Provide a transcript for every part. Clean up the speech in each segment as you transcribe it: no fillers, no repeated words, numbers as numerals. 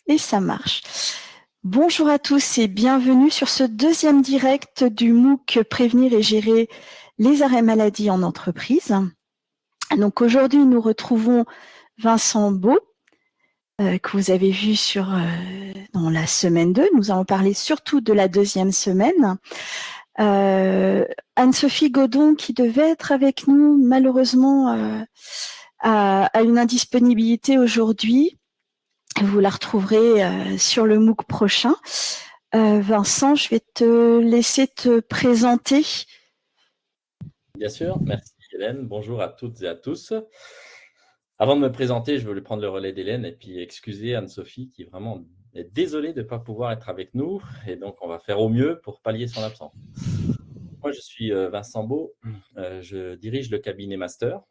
Et ça marche. Bonjour à tous et bienvenue sur ce deuxième direct du MOOC Prévenir et gérer les arrêts maladie en entreprise. Donc aujourd'hui, nous retrouvons Vincent Beau, que vous avez vu dans la semaine 2. Nous allons parler surtout de la deuxième semaine. Anne-Sophie Godon, qui devait être avec nous, malheureusement, a une indisponibilité aujourd'hui. Vous la retrouverez sur le MOOC prochain. Vincent, je vais te laisser te présenter. Bien sûr, merci Hélène. Bonjour à toutes et à tous. Avant de me présenter, je voulais prendre le relais d'Hélène et puis excuser Anne-Sophie qui vraiment est désolée de ne pas pouvoir être avec nous. Et donc, on va faire au mieux pour pallier son absence. Moi, je suis Vincent Beau. Je dirige le cabinet Master.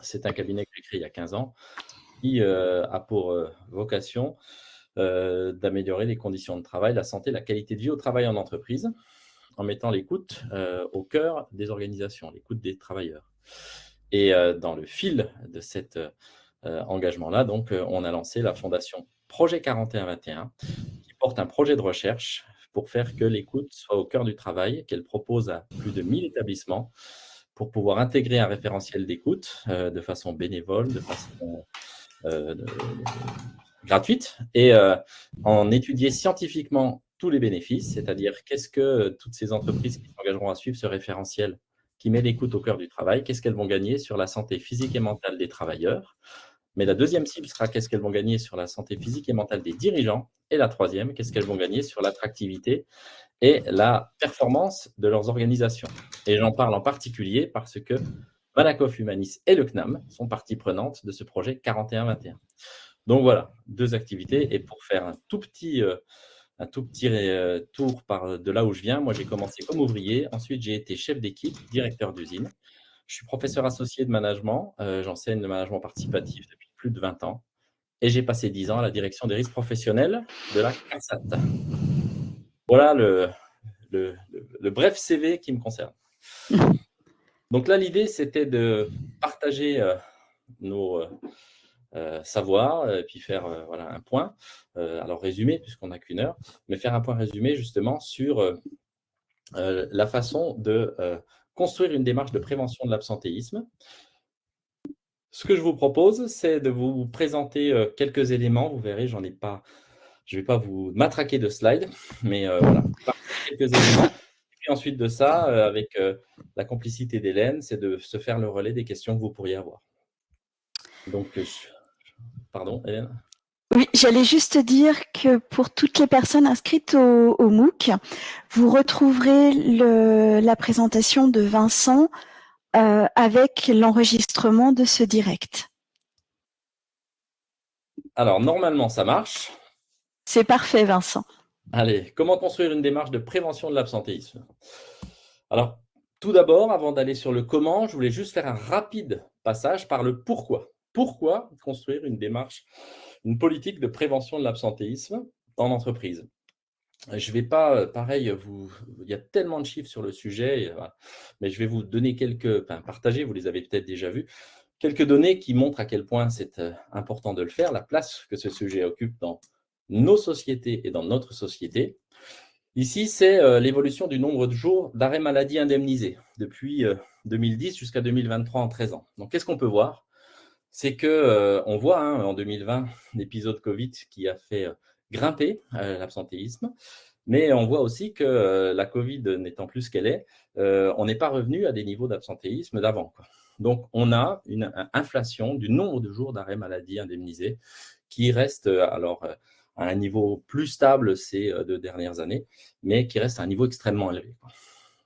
C'est un cabinet que j'ai créé il y a 15 ans qui a pour vocation d'améliorer les conditions de travail, la santé, la qualité de vie au travail en entreprise, en mettant l'écoute au cœur des organisations, l'écoute des travailleurs. Et dans le fil de cet engagement-là, donc, on a lancé la fondation Projet 4121, qui porte un projet de recherche pour faire que l'écoute soit au cœur du travail, qu'elle propose à plus de 1000 établissements pour pouvoir intégrer un référentiel d'écoute de façon bénévole, de façon gratuite, et en étudier scientifiquement tous les bénéfices, c'est-à-dire qu'est-ce que toutes ces entreprises qui s'engageront à suivre ce référentiel qui met l'écoute au cœur du travail, qu'est-ce qu'elles vont gagner sur la santé physique et mentale des travailleurs. Mais la deuxième cible sera qu'est-ce qu'elles vont gagner sur la santé physique et mentale des dirigeants. Et la troisième, qu'est-ce qu'elles vont gagner sur l'attractivité et la performance de leurs organisations. Et j'en parle en particulier parce que Malakoff Humanis et le CNAM sont parties prenantes de ce projet 4121. Donc voilà, 2 activités. Et pour faire un tout petit tour de là où je viens, moi j'ai commencé comme ouvrier, ensuite j'ai été chef d'équipe, directeur d'usine. Je suis professeur associé de management, j'enseigne le management participatif depuis plus de 20 ans et j'ai passé 10 ans à la direction des risques professionnels de la CARSAT. Voilà le bref CV qui me concerne. Donc là, l'idée, c'était de partager nos savoirs et puis faire voilà, un point. Alors résumé, puisqu'on n'a qu'une heure, mais faire un point résumé justement sur la façon de construire une démarche de prévention de l'absentéisme. Ce que je vous propose, c'est de vous présenter quelques éléments. Vous verrez, je ne vais pas vous matraquer de slides, mais voilà, partager quelques éléments. Et puis ensuite de ça, avec la complicité d'Hélène, c'est de se faire le relais des questions que vous pourriez avoir. Donc, pardon, Hélène? Oui, j'allais juste dire que pour toutes les personnes inscrites au MOOC, vous retrouverez la présentation de Vincent avec l'enregistrement de ce direct. Alors, normalement, ça marche. C'est parfait, Vincent. Allez, comment construire une démarche de prévention de l'absentéisme? Alors, tout d'abord, avant d'aller sur le comment, je voulais juste faire un rapide passage par le pourquoi. Pourquoi construire une démarche, une politique de prévention de l'absentéisme dans l'entreprise? Je ne vais pas, pareil, il y a tellement de chiffres sur le sujet, mais je vais vous donner partager, vous les avez peut-être déjà vus, quelques données qui montrent à quel point c'est important de le faire, la place que ce sujet occupe dans nos sociétés et dans notre société. Ici, c'est l'évolution du nombre de jours d'arrêt maladie indemnisés depuis 2010 jusqu'à 2023 en 13 ans. Donc, qu'est-ce qu'on peut voir? C'est qu'on voit en 2020 l'épisode Covid qui a fait grimper l'absentéisme, mais on voit aussi que la Covid n'étant plus ce qu'elle est, on n'est pas revenu à des niveaux d'absentéisme d'avant. Donc, on a une inflation du nombre de jours d'arrêt maladie indemnisés qui reste à un niveau plus stable ces 2 dernières années, mais qui reste à un niveau extrêmement élevé.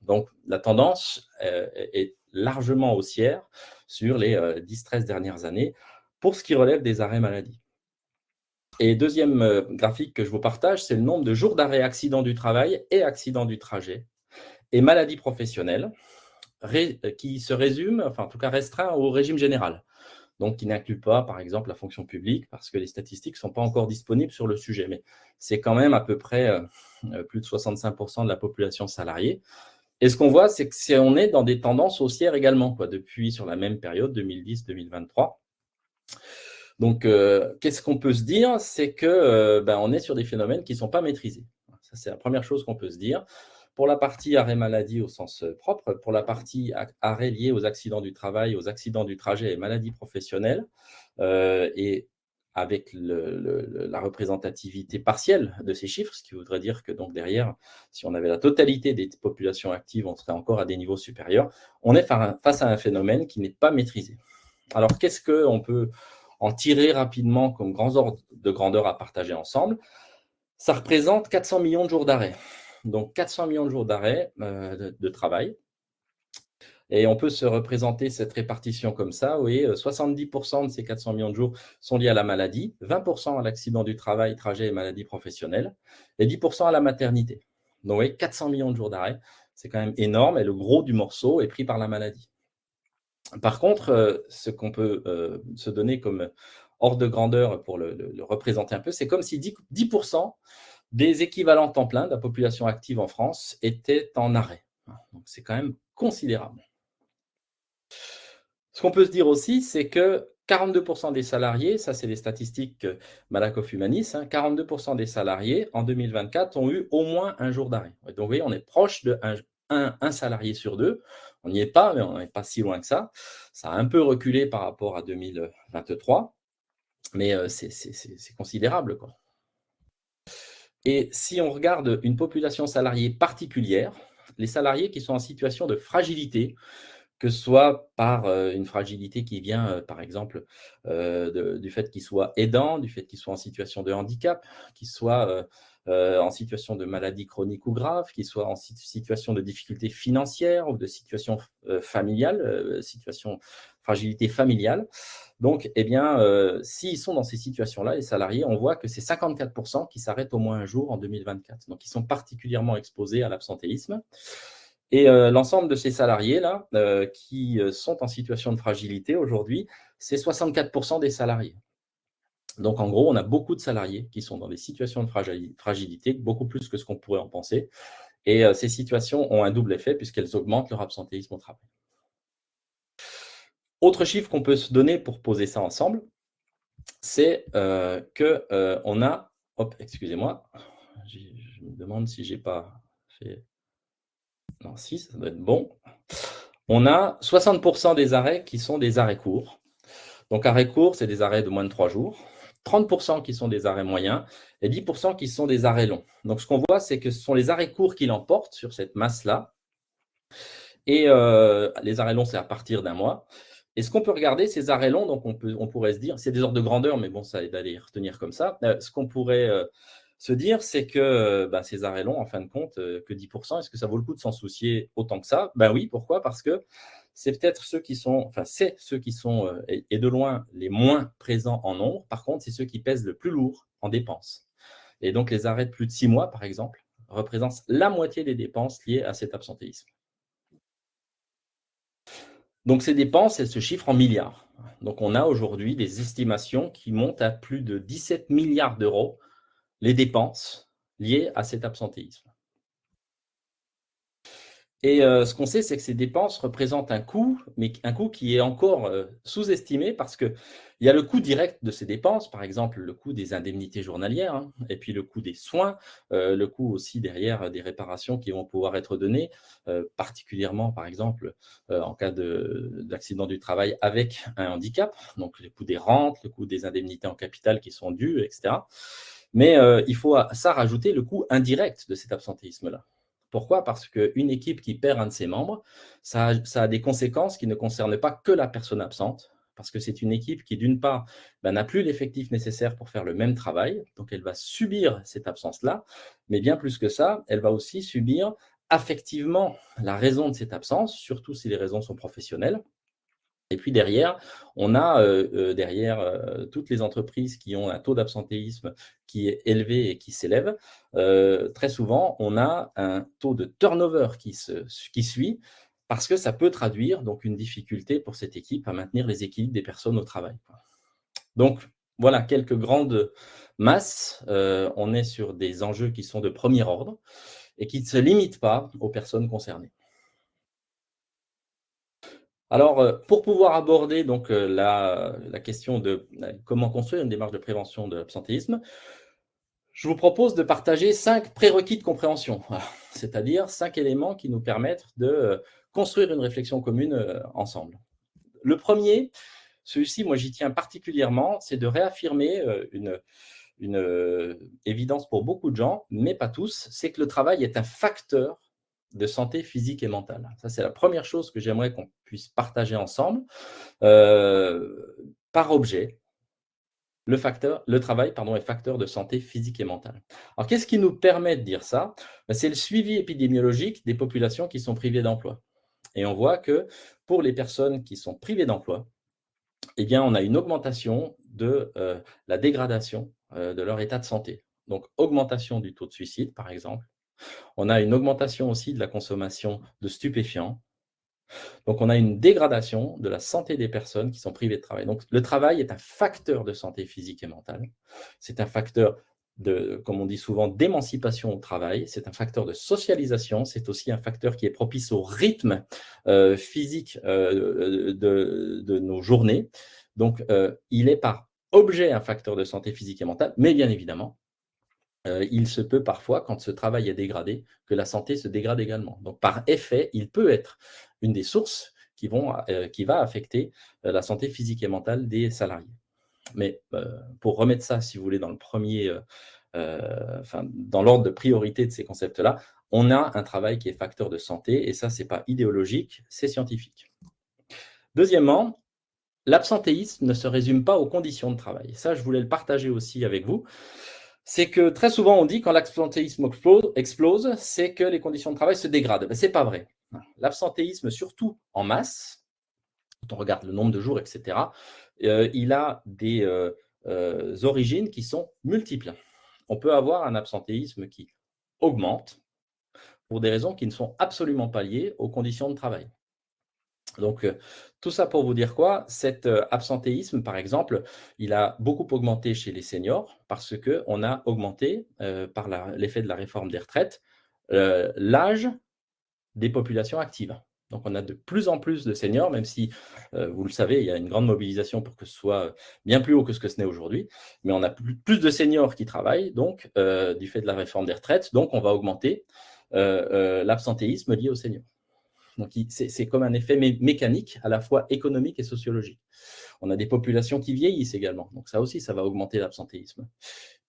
Donc, la tendance est largement haussière sur les 10-13 dernières années pour ce qui relève des arrêts maladie. Et deuxième graphique que je vous partage, c'est le nombre de jours d'arrêt accident du travail et accident du trajet et maladie professionnelle qui se résume, enfin en tout cas restreint au régime général. Donc qui n'inclut pas, par exemple, la fonction publique, parce que les statistiques ne sont pas encore disponibles sur le sujet. Mais c'est quand même à peu près plus de 65% de la population salariée. Et ce qu'on voit, c'est qu'on est dans des tendances haussières également, depuis sur la même période, 2010-2023. Donc, qu'est-ce qu'on peut se dire? C'est que, on est sur des phénomènes qui ne sont pas maîtrisés. Ça, c'est la première chose qu'on peut se dire. Pour la partie arrêt maladie au sens, propre, pour la partie arrêt lié aux accidents du travail, aux accidents du trajet et maladies professionnelles, et avec la représentativité partielle de ces chiffres, ce qui voudrait dire que donc derrière, si on avait la totalité des populations actives, on serait encore à des niveaux supérieurs. On est face à un phénomène qui n'est pas maîtrisé. Alors, qu'est-ce qu'on peut en tirer rapidement comme grands ordres de grandeur à partager ensemble? Ça représente 400 millions de jours d'arrêt. Donc 400 millions de jours d'arrêt de travail. Et on peut se représenter cette répartition comme ça. Vous voyez, 70% de ces 400 millions de jours sont liés à la maladie, 20% à l'accident du travail, trajet et maladie professionnelle, et 10% à la maternité. Donc vous voyez, 400 millions de jours d'arrêt, c'est quand même énorme, et le gros du morceau est pris par la maladie. Par contre, ce qu'on peut se donner comme ordre de grandeur pour le représenter un peu, c'est comme si 10% des équivalents temps plein de la population active en France étaient en arrêt. Donc c'est quand même considérable. Ce qu'on peut se dire aussi, c'est que 42% des salariés, ça c'est les statistiques Malakoff Humanis, 42% des salariés en 2024 ont eu au moins un jour d'arrêt. Donc vous voyez, on est proche de un salarié sur deux. On n'y est pas, mais on n'est pas si loin que ça. Ça a un peu reculé par rapport à 2023, mais c'est considérable, quoi. Et si on regarde une population salariée particulière, les salariés qui sont en situation de fragilité, que ce soit par une fragilité qui vient, par exemple, du fait qu'ils soient aidants, du fait qu'ils soient en situation de handicap, qu'ils soient en situation de maladie chronique ou grave, qu'ils soient en situation de difficulté financière ou de situation familiale, situation fragilité familiale. Donc, eh bien, s'ils sont dans ces situations-là, les salariés, on voit que c'est 54% qui s'arrêtent au moins un jour en 2024. Donc, ils sont particulièrement exposés à l'absentéisme. Et l'ensemble de ces salariés-là, qui sont en situation de fragilité aujourd'hui, c'est 64% des salariés. Donc en gros, on a beaucoup de salariés qui sont dans des situations de fragilité, beaucoup plus que ce qu'on pourrait en penser. Et ces situations ont un double effet puisqu'elles augmentent leur absentéisme au travail. Autre chiffre qu'on peut se donner pour poser ça ensemble, c'est qu'on a… Hop, excusez-moi, je me demande si je n'ai pas fait… Non, si, ça doit être bon. On a 60% des arrêts qui sont des arrêts courts. Donc, arrêts courts, c'est des arrêts de moins de 3 jours. 30% qui sont des arrêts moyens et 10% qui sont des arrêts longs. Donc, ce qu'on voit, c'est que ce sont les arrêts courts qui l'emportent sur cette masse-là. Et les arrêts longs, c'est à partir d'un mois. Et ce qu'on peut regarder, ces arrêts longs, donc on pourrait se dire, c'est des ordres de grandeur, mais bon, ça aide à les retenir comme ça. Ce qu'on pourrait se dire, c'est que ces arrêts longs, en fin de compte, que 10%, est-ce que ça vaut le coup de s'en soucier autant que ça? Ben oui, pourquoi? Parce que c'est peut-être ceux qui sont, et de loin, les moins présents en nombre. Par contre, c'est ceux qui pèsent le plus lourd en dépenses. Et donc, les arrêts de plus de 6 mois, par exemple, représentent la moitié des dépenses liées à cet absentéisme. Donc, ces dépenses, elles se chiffrent en milliards. Donc, on a aujourd'hui des estimations qui montent à plus de 17 milliards d'euros, les dépenses liées à cet absentéisme. Et ce qu'on sait, c'est que ces dépenses représentent un coût, mais un coût qui est encore sous-estimé parce qu'il y a le coût direct de ces dépenses, par exemple le coût des indemnités journalières, et puis le coût des soins, le coût aussi derrière des réparations qui vont pouvoir être données, particulièrement par exemple en cas d'accident du travail avec un handicap, donc le coût des rentes, le coût des indemnités en capital qui sont dues, etc. Mais il faut à ça rajouter le coût indirect de cet absentéisme-là. Pourquoi? Parce qu'une équipe qui perd un de ses membres, ça a des conséquences qui ne concernent pas que la personne absente, parce que c'est une équipe qui, d'une part, n'a plus l'effectif nécessaire pour faire le même travail, donc elle va subir cette absence-là, mais bien plus que ça, elle va aussi subir affectivement la raison de cette absence, surtout si les raisons sont professionnelles. Et puis derrière, on a toutes les entreprises qui ont un taux d'absentéisme qui est élevé et qui s'élève. Très souvent, on a un taux de turnover qui suit parce que ça peut traduire donc une difficulté pour cette équipe à maintenir les équilibres des personnes au travail. Donc voilà quelques grandes masses. On est sur des enjeux qui sont de premier ordre et qui ne se limitent pas aux personnes concernées. Alors, pour pouvoir aborder donc la question de comment construire une démarche de prévention de l'absentéisme, je vous propose de partager 5 prérequis de compréhension, voilà. C'est-à-dire 5 éléments qui nous permettent de construire une réflexion commune ensemble. Le premier, celui-ci, moi j'y tiens particulièrement, c'est de réaffirmer une évidence pour beaucoup de gens, mais pas tous, c'est que le travail est un facteur de santé physique et mentale. Ça, c'est la première chose que j'aimerais qu'on puisse partager ensemble. Par objet, le travail est facteur de santé physique et mentale. Alors, qu'est-ce qui nous permet de dire ça? C'est le suivi épidémiologique des populations qui sont privées d'emploi. Et on voit que pour les personnes qui sont privées d'emploi, eh bien, on a une augmentation de la dégradation de leur état de santé. Donc, augmentation du taux de suicide, par exemple. On a une augmentation aussi de la consommation de stupéfiants. Donc, on a une dégradation de la santé des personnes qui sont privées de travail. Donc, le travail est un facteur de santé physique et mentale. C'est un facteur de, comme on dit souvent, d'émancipation au travail. C'est un facteur de socialisation. C'est aussi un facteur qui est propice au rythme physique de nos journées. Donc, il est par objet un facteur de santé physique et mentale, mais bien évidemment, il se peut parfois, quand ce travail est dégradé, que la santé se dégrade également. Donc, par effet, il peut être une des sources qui va affecter la santé physique et mentale des salariés. Mais pour remettre ça, si vous voulez, dans le premier, dans l'ordre de priorité de ces concepts-là, on a un travail qui est facteur de santé, et ça, ce n'est pas idéologique, c'est scientifique. Deuxièmement, l'absentéisme ne se résume pas aux conditions de travail. Ça, je voulais le partager aussi avec vous. C'est que très souvent, on dit quand l'absentéisme explose, c'est que les conditions de travail se dégradent. Ce n'est pas vrai. L'absentéisme, surtout en masse, quand on regarde le nombre de jours, etc., il a des origines qui sont multiples. On peut avoir un absentéisme qui augmente pour des raisons qui ne sont absolument pas liées aux conditions de travail. Donc, tout ça pour vous dire quoi? Cet absentéisme, par exemple, il a beaucoup augmenté chez les seniors parce qu'on a augmenté, par l'effet de la réforme des retraites, l'âge des populations actives. Donc, on a de plus en plus de seniors, même si, vous le savez, il y a une grande mobilisation pour que ce soit bien plus haut que ce que ce n'est aujourd'hui. Mais on a plus de seniors qui travaillent, donc, du fait de la réforme des retraites. Donc, on va augmenter l'absentéisme lié aux seniors. Donc, c'est comme un effet mécanique, à la fois économique et sociologique. On a des populations qui vieillissent également. Donc, ça aussi, ça va augmenter l'absentéisme.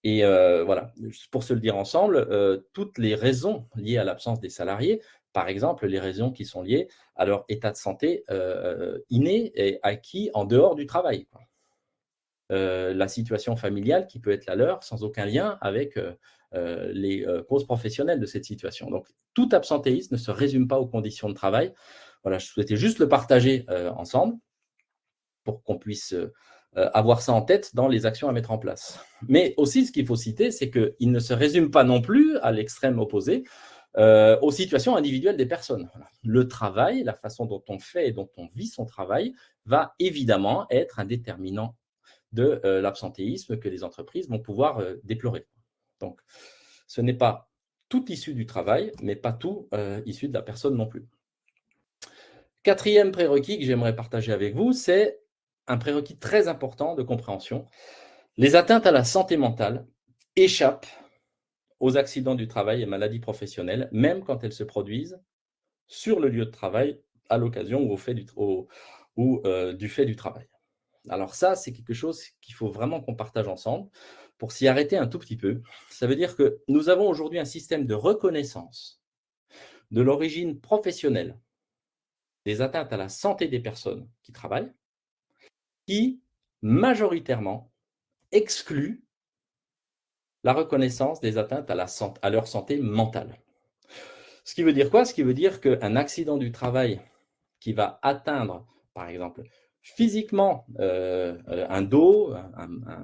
Et voilà, pour se le dire ensemble, toutes les raisons liées à l'absence des salariés, par exemple, les raisons qui sont liées à leur état de santé inné et acquis en dehors du travail. La situation familiale qui peut être la leur sans aucun lien avec les causes professionnelles de cette situation. Donc, tout absentéisme ne se résume pas aux conditions de travail. Voilà, je souhaitais juste le partager ensemble pour qu'on puisse avoir ça en tête dans les actions à mettre en place. Mais aussi, ce qu'il faut citer, c'est qu'il ne se résume pas non plus, à l'extrême opposé, aux situations individuelles des personnes. Voilà. Le travail, la façon dont on fait et dont on vit son travail, va évidemment être un déterminant de l'absentéisme que les entreprises vont pouvoir déplorer. Donc, ce n'est pas tout issu du travail, mais pas tout issu de la personne non plus. Quatrième prérequis que j'aimerais partager avec vous, c'est un prérequis très important de compréhension. Les atteintes à la santé mentale échappent aux accidents du travail et maladies professionnelles, même quand elles se produisent sur le lieu de travail, à l'occasion ou du fait du travail. Alors ça, c'est quelque chose qu'il faut vraiment qu'on partage ensemble pour s'y arrêter un tout petit peu. Ça veut dire que nous avons aujourd'hui un système de reconnaissance de l'origine professionnelle des atteintes à la santé des personnes qui travaillent, qui majoritairement exclut la reconnaissance des atteintes à leur santé mentale. Ce qui veut dire quoi? Ce qui veut dire qu'un accident du travail qui va atteindre, par exemple, physiquement un dos,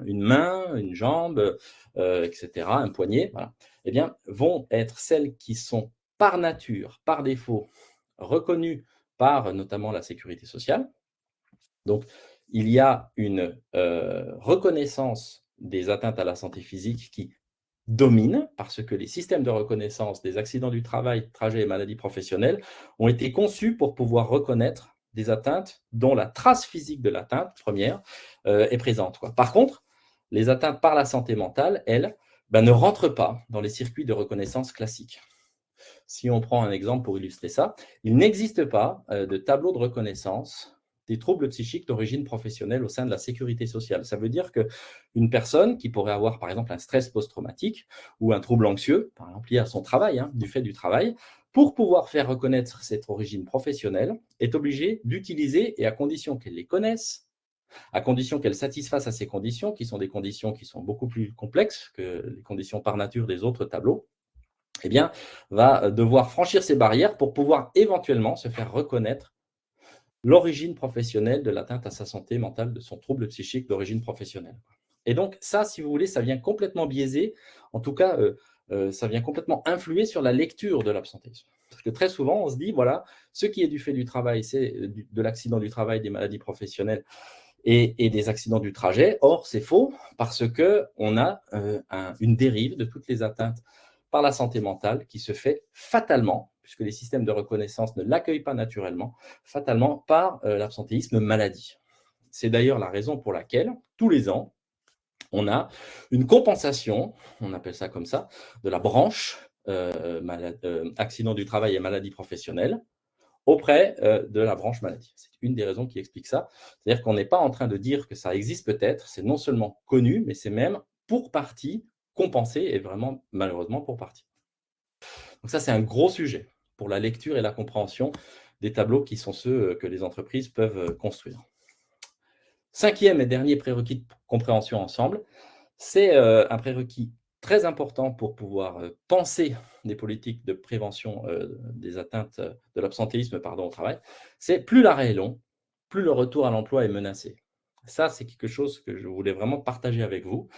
une main, une jambe, etc., un poignet, voilà, eh bien, vont être celles qui sont par nature, par défaut, reconnues par notamment la sécurité sociale. Donc, il y a une reconnaissance des atteintes à la santé physique qui domine parce que les systèmes de reconnaissance des accidents du travail, trajets et maladies professionnelles ont été conçus pour pouvoir reconnaître des atteintes dont la trace physique de l'atteinte première est présente, quoi. Par contre, les atteintes par la santé mentale, elles, ne rentrent pas dans les circuits de reconnaissance classiques. Si on prend un exemple pour illustrer ça, il n'existe pas de tableau de reconnaissance des troubles psychiques d'origine professionnelle au sein de la sécurité sociale. Ça veut dire qu'une personne qui pourrait avoir, par exemple, un stress post-traumatique ou un trouble anxieux, par exemple lié à son travail, du fait du travail, pour pouvoir faire reconnaître cette origine professionnelle, est obligée d'utiliser, et à condition qu'elle les connaisse, à condition qu'elle satisfasse à ces conditions, qui sont des conditions qui sont beaucoup plus complexes que les conditions par nature des autres tableaux, eh bien, va devoir franchir ces barrières pour pouvoir éventuellement se faire reconnaître l'origine professionnelle de l'atteinte à sa santé mentale, de son trouble psychique d'origine professionnelle. Et donc ça, si vous voulez, ça vient complètement biaiser, en tout cas, ça vient complètement influer sur la lecture de l'absentéisme. Parce que très souvent, on se dit, voilà, ce qui est du fait du travail, c'est de l'accident du travail, des maladies professionnelles et des accidents du trajet. Or, c'est faux, parce qu'on a une dérive de toutes les atteintes par la santé mentale qui se fait fatalement, puisque les systèmes de reconnaissance ne l'accueillent pas naturellement, fatalement par l'absentéisme maladie. C'est d'ailleurs la raison pour laquelle, tous les ans, on a une compensation, on appelle ça comme ça, de la branche accident du travail et maladie professionnelle auprès de la branche maladie. C'est une des raisons qui explique ça. C'est-à-dire qu'on n'est pas en train de dire que ça existe peut-être, c'est non seulement connu, mais c'est même pour partie compensé, et vraiment malheureusement pour partie. Donc ça, c'est un gros sujet pour la lecture et la compréhension des tableaux qui sont ceux que les entreprises peuvent construire. Cinquième et dernier prérequis de compréhension ensemble, c'est un prérequis très important pour pouvoir penser des politiques de prévention des atteintes de l'absentéisme au travail, c'est plus l'arrêt est long, plus le retour à l'emploi est menacé. Ça, c'est quelque chose que je voulais vraiment partager avec vous.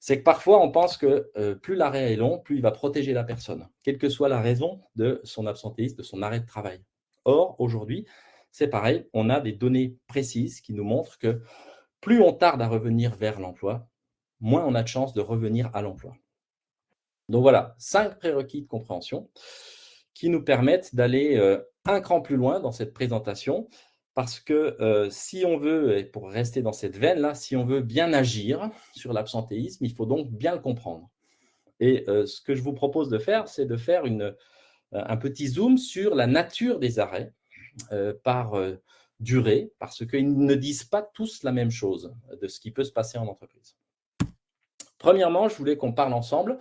C'est que parfois, on pense que plus l'arrêt est long, plus il va protéger la personne, quelle que soit la raison de son absentéisme, de son arrêt de travail. Or, aujourd'hui, c'est pareil, on a des données précises qui nous montrent que plus on tarde à revenir vers l'emploi, moins on a de chances de revenir à l'emploi. Donc voilà, 5 prérequis de compréhension qui nous permettent d'aller un cran plus loin dans cette présentation, parce que si on veut, et pour rester dans cette veine-là, si on veut bien agir sur l'absentéisme, il faut donc bien le comprendre. Et ce que je vous propose de faire, c'est de faire un petit zoom sur la nature des arrêts par durée, parce qu'ils ne disent pas tous la même chose de ce qui peut se passer en entreprise. Premièrement, je voulais qu'on parle ensemble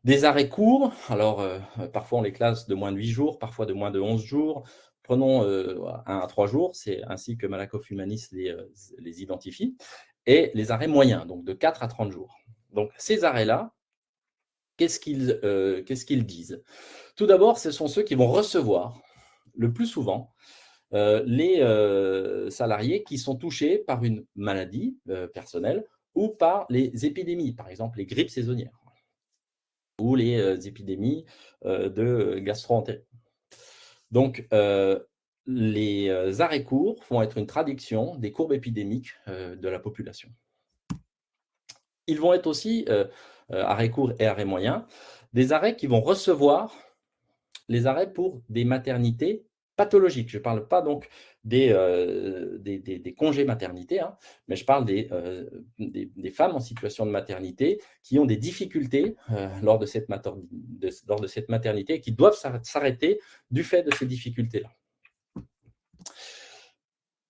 des arrêts courts. Alors, parfois on les classe de moins de 8 jours, parfois de moins de 11 jours. Prenons 1 à 3 jours, c'est ainsi que Malakoff Humanis les identifie. Et les arrêts moyens, donc de 4 à 30 jours. Donc ces arrêts-là, qu'est-ce qu'ils disent? Tout d'abord, ce sont ceux qui vont recevoir le plus souvent les salariés qui sont touchés par une maladie personnelle ou par les épidémies, par exemple les grippes saisonnières ou les épidémies de gastro-entérite. Donc, les arrêts courts vont être une traduction des courbes épidémiques de la population. Ils vont être aussi, arrêts courts et arrêts moyens, des arrêts qui vont recevoir les arrêts pour des maternités pathologiques. Je ne parle pas donc des congés maternité, mais je parle des femmes en situation de maternité qui ont des difficultés lors de cette maternité et qui doivent s'arrêter du fait de ces difficultés-là.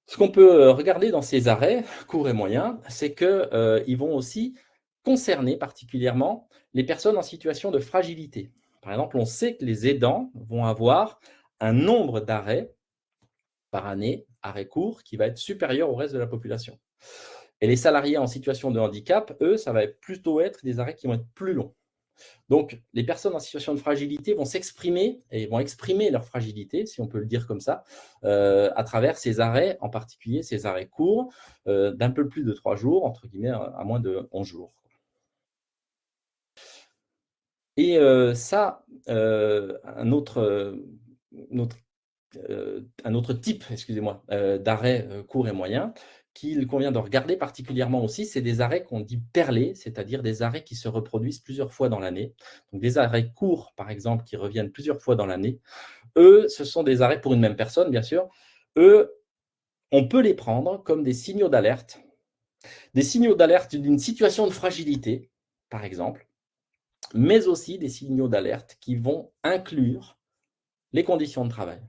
Ce qu'on peut regarder dans ces arrêts, courts et moyens, c'est qu'ils vont aussi concerner particulièrement les personnes en situation de fragilité. Par exemple, on sait que les aidants vont avoir un nombre d'arrêts par année, arrêts courts, qui va être supérieur au reste de la population. Et les salariés en situation de handicap, eux, ça va plutôt être des arrêts qui vont être plus longs. Donc, les personnes en situation de fragilité vont s'exprimer et vont exprimer leur fragilité, si on peut le dire comme ça, à travers ces arrêts, en particulier ces arrêts courts, d'un peu plus de 3 jours, entre guillemets, à moins de 11 jours. Et ça, un autre type, excusez-moi, d'arrêt court et moyen qu'il convient de regarder particulièrement aussi, c'est des arrêts qu'on dit perlés, c'est-à-dire des arrêts qui se reproduisent plusieurs fois dans l'année. Donc des arrêts courts, par exemple, qui reviennent plusieurs fois dans l'année. Eux, ce sont des arrêts pour une même personne, bien sûr. Eux, on peut les prendre comme des signaux d'alerte d'une situation de fragilité, par exemple, mais aussi des signaux d'alerte qui vont inclure les conditions de travail.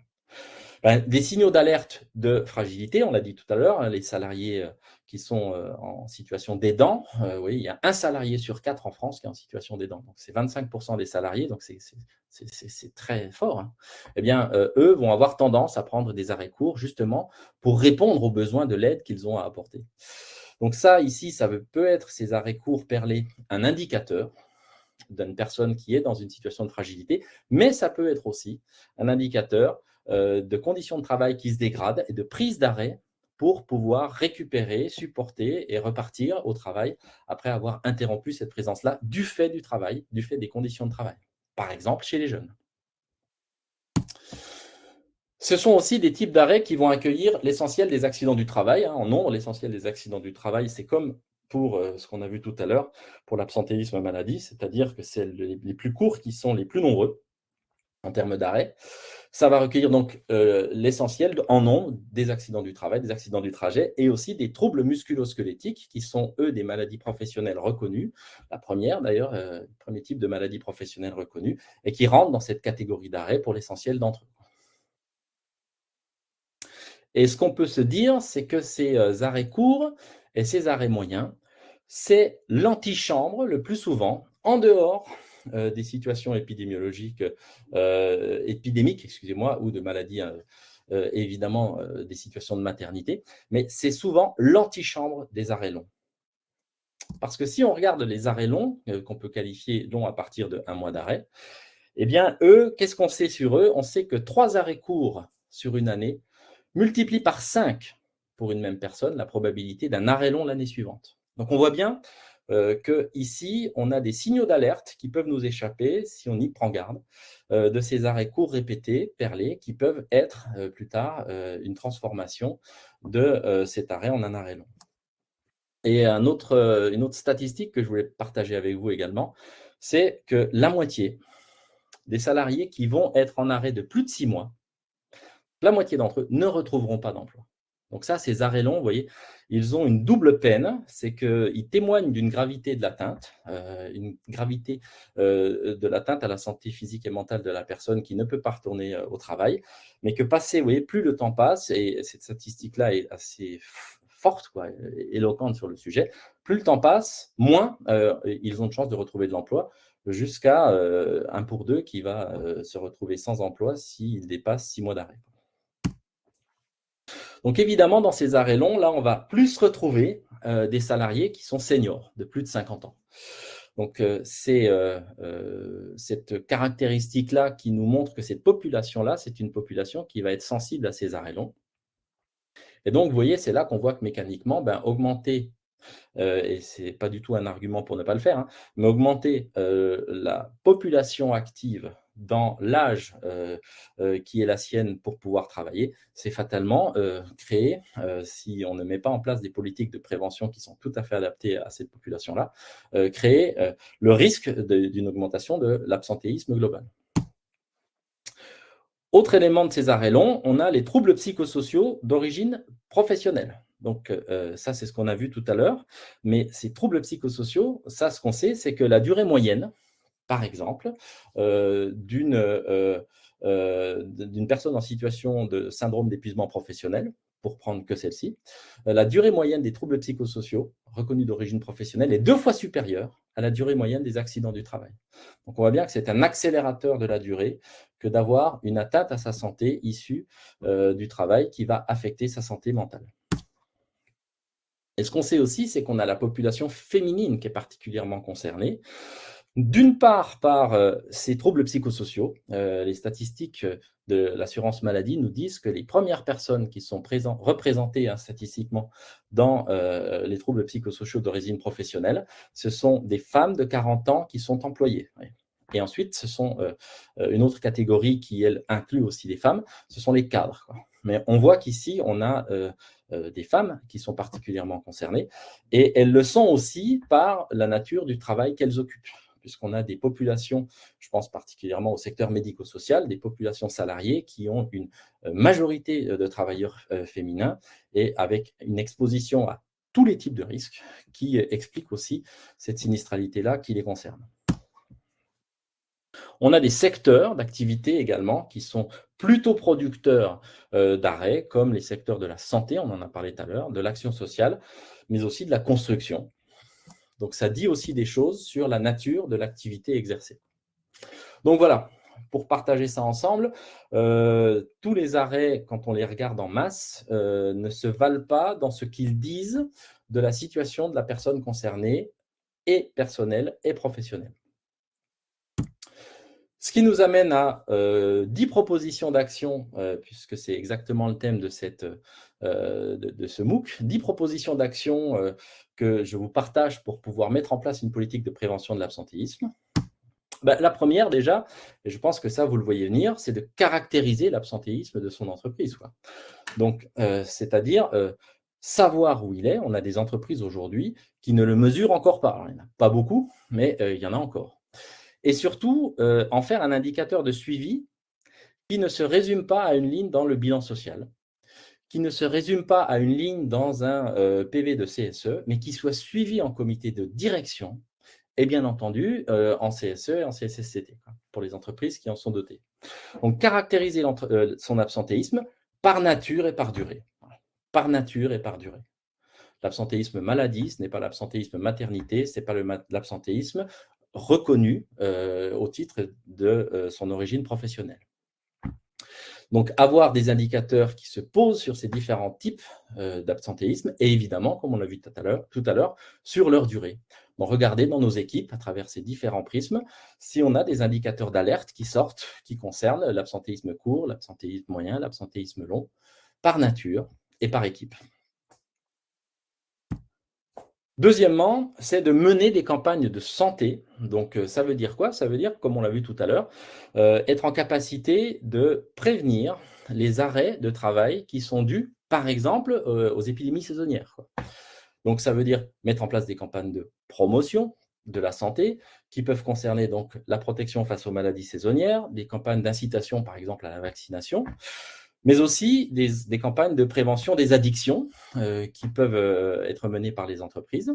Des signaux d'alerte de fragilité, on l'a dit tout à l'heure, les salariés qui sont en situation d'aidant, oui, il y a un salarié sur 4 en France qui est en situation d'aidant. Donc, c'est 25% des salariés, donc c'est très fort. Hein. Eh bien, eux vont avoir tendance à prendre des arrêts courts, justement, pour répondre aux besoins de l'aide qu'ils ont à apporter. Donc ça, ici, ça peut être ces arrêts courts perlés, un indicateur d'une personne qui est dans une situation de fragilité, mais ça peut être aussi un indicateur de conditions de travail qui se dégradent et de prise d'arrêt pour pouvoir récupérer, supporter et repartir au travail après avoir interrompu cette présence-là du fait du travail, du fait des conditions de travail. Par exemple, chez les jeunes. Ce sont aussi des types d'arrêts qui vont accueillir l'essentiel des accidents du travail. En nombre, l'essentiel des accidents du travail, c'est comme pour ce qu'on a vu tout à l'heure, pour l'absentéisme maladie, c'est-à-dire que c'est les plus courts qui sont les plus nombreux en termes d'arrêt. Ça va recueillir donc l'essentiel en nombre des accidents du travail, des accidents du trajet et aussi des troubles musculo-squelettiques qui sont, eux, des maladies professionnelles reconnues. La première, d'ailleurs, le premier type de maladie professionnelle reconnue et qui rentre dans cette catégorie d'arrêt pour l'essentiel d'entre eux. Et ce qu'on peut se dire, c'est que ces arrêts courts et ces arrêts moyens, c'est l'antichambre le plus souvent, en dehors des situations épidémiques, excusez-moi, ou de maladies, évidemment, des situations de maternité, mais c'est souvent l'antichambre des arrêts longs. Parce que si on regarde les arrêts longs, qu'on peut qualifier longs à partir de 1 mois d'arrêt, eh bien, eux, qu'est-ce qu'on sait sur eux? On sait que 3 arrêts courts sur une année multiplie par 5 pour une même personne la probabilité d'un arrêt long l'année suivante. Donc on voit bien qu'ici, on a des signaux d'alerte qui peuvent nous échapper si on y prend garde, de ces arrêts courts répétés, perlés, qui peuvent être plus tard une transformation de cet arrêt en un arrêt long. Et une autre statistique que je voulais partager avec vous également, c'est que la moitié des salariés qui vont être en arrêt de plus de 6 mois, la moitié d'entre eux ne retrouveront pas d'emploi. Donc ça, ces arrêts longs, vous voyez, ils ont une double peine, c'est qu'ils témoignent d'une gravité de l'atteinte, une gravité de l'atteinte à la santé physique et mentale de la personne qui ne peut pas retourner au travail, mais que passé, vous voyez, plus le temps passe, et cette statistique-là est assez forte, quoi, éloquente sur le sujet, plus le temps passe, moins ils ont de chances de retrouver de l'emploi, jusqu'à 1 pour 2 qui va se retrouver sans emploi s'il dépasse 6 mois d'arrêt. Donc évidemment, dans ces arrêts longs, là, on va plus retrouver des salariés qui sont seniors, de plus de 50 ans. Donc c'est cette caractéristique-là qui nous montre que cette population-là, c'est une population qui va être sensible à ces arrêts longs. Et donc, vous voyez, c'est là qu'on voit que mécaniquement, augmenter, et ce n'est pas du tout un argument pour ne pas le faire, hein, mais augmenter la population active dans l'âge qui est la sienne pour pouvoir travailler, c'est fatalement créer, si on ne met pas en place des politiques de prévention qui sont tout à fait adaptées à cette population-là, créer le risque d'une augmentation de l'absentéisme global. Autre élément de ces arrêts longs, on a les troubles psychosociaux d'origine professionnelle. Donc ça, c'est ce qu'on a vu tout à l'heure. Mais ces troubles psychosociaux, ça, ce qu'on sait, c'est que la durée moyenne, par exemple, d'une personne en situation de syndrome d'épuisement professionnel, pour prendre que celle-ci, la durée moyenne des troubles psychosociaux reconnus d'origine professionnelle est 2 fois supérieure à la durée moyenne des accidents du travail. Donc on voit bien que c'est un accélérateur de la durée que d'avoir une atteinte à sa santé issue du travail qui va affecter sa santé mentale. Et ce qu'on sait aussi, c'est qu'on a la population féminine qui est particulièrement concernée. D'une part, par ces troubles psychosociaux, les statistiques de l'assurance maladie nous disent que les premières personnes qui sont représentées statistiquement dans les troubles psychosociaux d'origine professionnelle, ce sont des femmes de 40 ans qui sont employées. Et ensuite, ce sont une autre catégorie qui, elle, inclut aussi les femmes, ce sont les cadres, quoi. Mais on voit qu'ici, on a des femmes qui sont particulièrement concernées, et elles le sont aussi par la nature du travail qu'elles occupent. puisqu'on a des populations, je pense particulièrement au secteur médico-social, des populations salariées qui ont une majorité de travailleurs féminins et avec une exposition à tous les types de risques qui explique aussi cette sinistralité-là qui les concerne. On a des secteurs d'activité également qui sont plutôt producteurs d'arrêt, comme les secteurs de la santé, on en a parlé tout à l'heure, de l'action sociale, mais aussi de la construction. Donc ça dit aussi des choses sur la nature de l'activité exercée. Donc voilà, pour partager ça ensemble, tous les arrêts, quand on les regarde en masse, ne se valent pas dans ce qu'ils disent de la situation de la personne concernée, et personnelle et professionnelle. Ce qui nous amène à 10 propositions d'action, puisque c'est exactement le thème de ce MOOC, 10 propositions d'action que je vous partage pour pouvoir mettre en place une politique de prévention de l'absentéisme. La première déjà, et je pense que ça vous le voyez venir, c'est de caractériser l'absentéisme de son entreprise, quoi. Donc, c'est-à-dire savoir où il est. On a des entreprises aujourd'hui qui ne le mesurent encore pas. Alors, il n'y en a pas beaucoup, mais il y en a encore. Et surtout, en faire un indicateur de suivi qui ne se résume pas à une ligne dans le bilan social, qui ne se résume pas à une ligne dans un PV de CSE, mais qui soit suivi en comité de direction et bien entendu en CSE et en CSSCT, pour les entreprises qui en sont dotées. Donc, caractériser son absentéisme par nature et par durée. Par nature et par durée. L'absentéisme maladie, ce n'est pas l'absentéisme maternité, ce n'est pas l'absentéisme reconnu au titre de son origine professionnelle. Donc, avoir des indicateurs qui se posent sur ces différents types d'absentéisme et évidemment, comme on l'a vu tout à l'heure, sur leur durée. Donc, regardez dans nos équipes, à travers ces différents prismes, si on a des indicateurs d'alerte qui sortent, qui concernent l'absentéisme court, l'absentéisme moyen, l'absentéisme long, par nature et par équipe. Deuxièmement, c'est de mener des campagnes de santé. Donc, ça veut dire quoi? Ça veut dire, comme on l'a vu tout à l'heure, être en capacité de prévenir les arrêts de travail qui sont dus, par exemple, aux épidémies saisonnières, quoi. Donc, ça veut dire mettre en place des campagnes de promotion de la santé qui peuvent concerner donc la protection face aux maladies saisonnières, des campagnes d'incitation, par exemple, à la vaccination, mais aussi des campagnes de prévention des addictions qui peuvent être menées par les entreprises.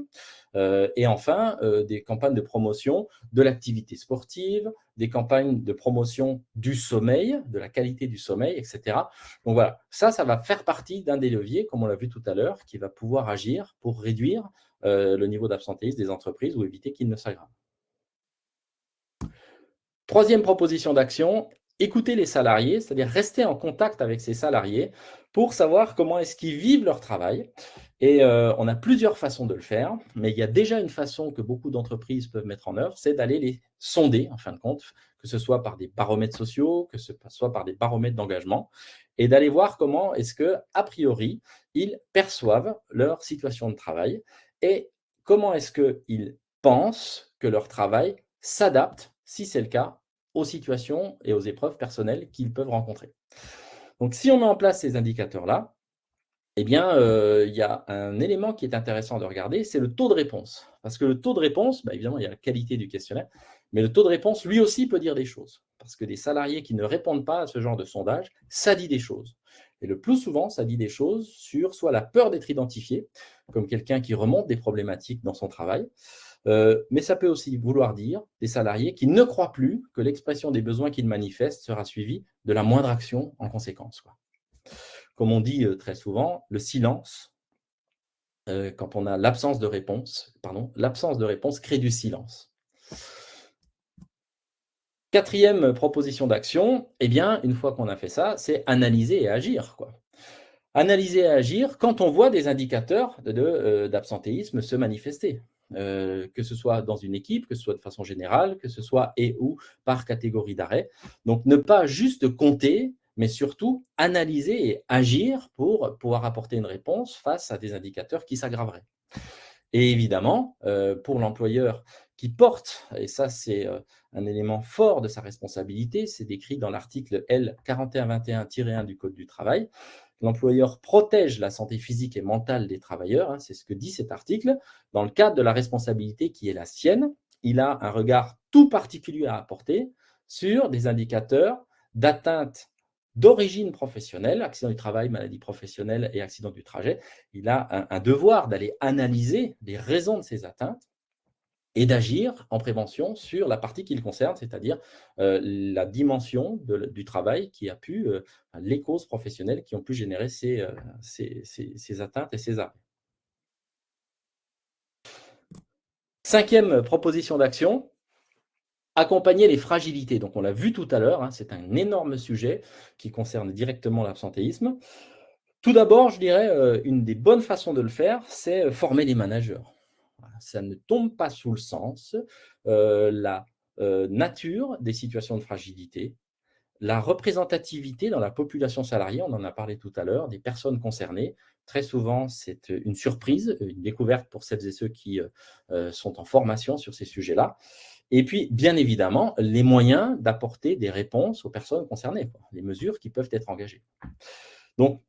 Et enfin, des campagnes de promotion de l'activité sportive, des campagnes de promotion du sommeil, de la qualité du sommeil, etc. Donc voilà, ça va faire partie d'un des leviers, comme on l'a vu tout à l'heure, qui va pouvoir agir pour réduire le niveau d'absentéisme des entreprises ou éviter qu'il ne s'aggrave. Troisième proposition d'action, écouter les salariés, c'est-à-dire rester en contact avec ces salariés pour savoir comment est-ce qu'ils vivent leur travail. Et on a plusieurs façons de le faire, mais il y a déjà une façon que beaucoup d'entreprises peuvent mettre en œuvre, c'est d'aller les sonder, en fin de compte, que ce soit par des baromètres sociaux, que ce soit par des baromètres d'engagement, et d'aller voir comment est-ce que, a priori, ils perçoivent leur situation de travail et comment est-ce qu'ils pensent que leur travail s'adapte, si c'est le cas, aux situations et aux épreuves personnelles qu'ils peuvent rencontrer. Donc, si on met en place ces indicateurs-là, eh bien, il y a un élément qui est intéressant de regarder, c'est le taux de réponse. Parce que le taux de réponse, évidemment, il y a la qualité du questionnaire, mais le taux de réponse, lui aussi, peut dire des choses. Parce que des salariés qui ne répondent pas à ce genre de sondage, ça dit des choses. Et le plus souvent, ça dit des choses sur soit la peur d'être identifié, comme quelqu'un qui remonte des problématiques dans son travail, mais ça peut aussi vouloir dire des salariés qui ne croient plus que l'expression des besoins qu'ils manifestent sera suivie de la moindre action en conséquence, quoi. Comme on dit très souvent, le silence, quand on a l'absence de réponse crée du silence. Quatrième proposition d'action, eh bien, une fois qu'on a fait ça, c'est analyser et agir, quoi. Analyser et agir quand on voit des indicateurs d'absentéisme se manifester. Que ce soit dans une équipe, que ce soit de façon générale, que ce soit et ou par catégorie d'arrêt. Donc, ne pas juste compter, mais surtout analyser et agir pour pouvoir apporter une réponse face à des indicateurs qui s'aggraveraient. Et évidemment, pour l'employeur qui porte, et ça c'est un élément fort de sa responsabilité, c'est décrit dans l'article L 4121-1 du Code du travail, l'employeur protège la santé physique et mentale des travailleurs, c'est ce que dit cet article, dans le cadre de la responsabilité qui est la sienne, il a un regard tout particulier à apporter sur des indicateurs d'atteinte d'origine professionnelle, accident du travail, maladie professionnelle et accident du trajet. Il a un devoir d'aller analyser les raisons de ces atteintes et d'agir en prévention sur la partie qui le concerne, c'est-à-dire la dimension du travail qui a pu, les causes professionnelles qui ont pu générer ces atteintes et ces arrêts. Cinquième proposition d'action, accompagner les fragilités. Donc on l'a vu tout à l'heure, hein, c'est un énorme sujet qui concerne directement l'absentéisme. Tout d'abord, je dirais, une des bonnes façons de le faire, c'est former les managers. Voilà, ça ne tombe pas sous le sens. La nature des situations de fragilité, la représentativité dans la population salariée, on en a parlé tout à l'heure, des personnes concernées. Très souvent, c'est une surprise, une découverte pour celles et ceux qui sont en formation sur ces sujets-là. Et puis, bien évidemment, les moyens d'apporter des réponses aux personnes concernées, les mesures qui peuvent être engagées. Donc,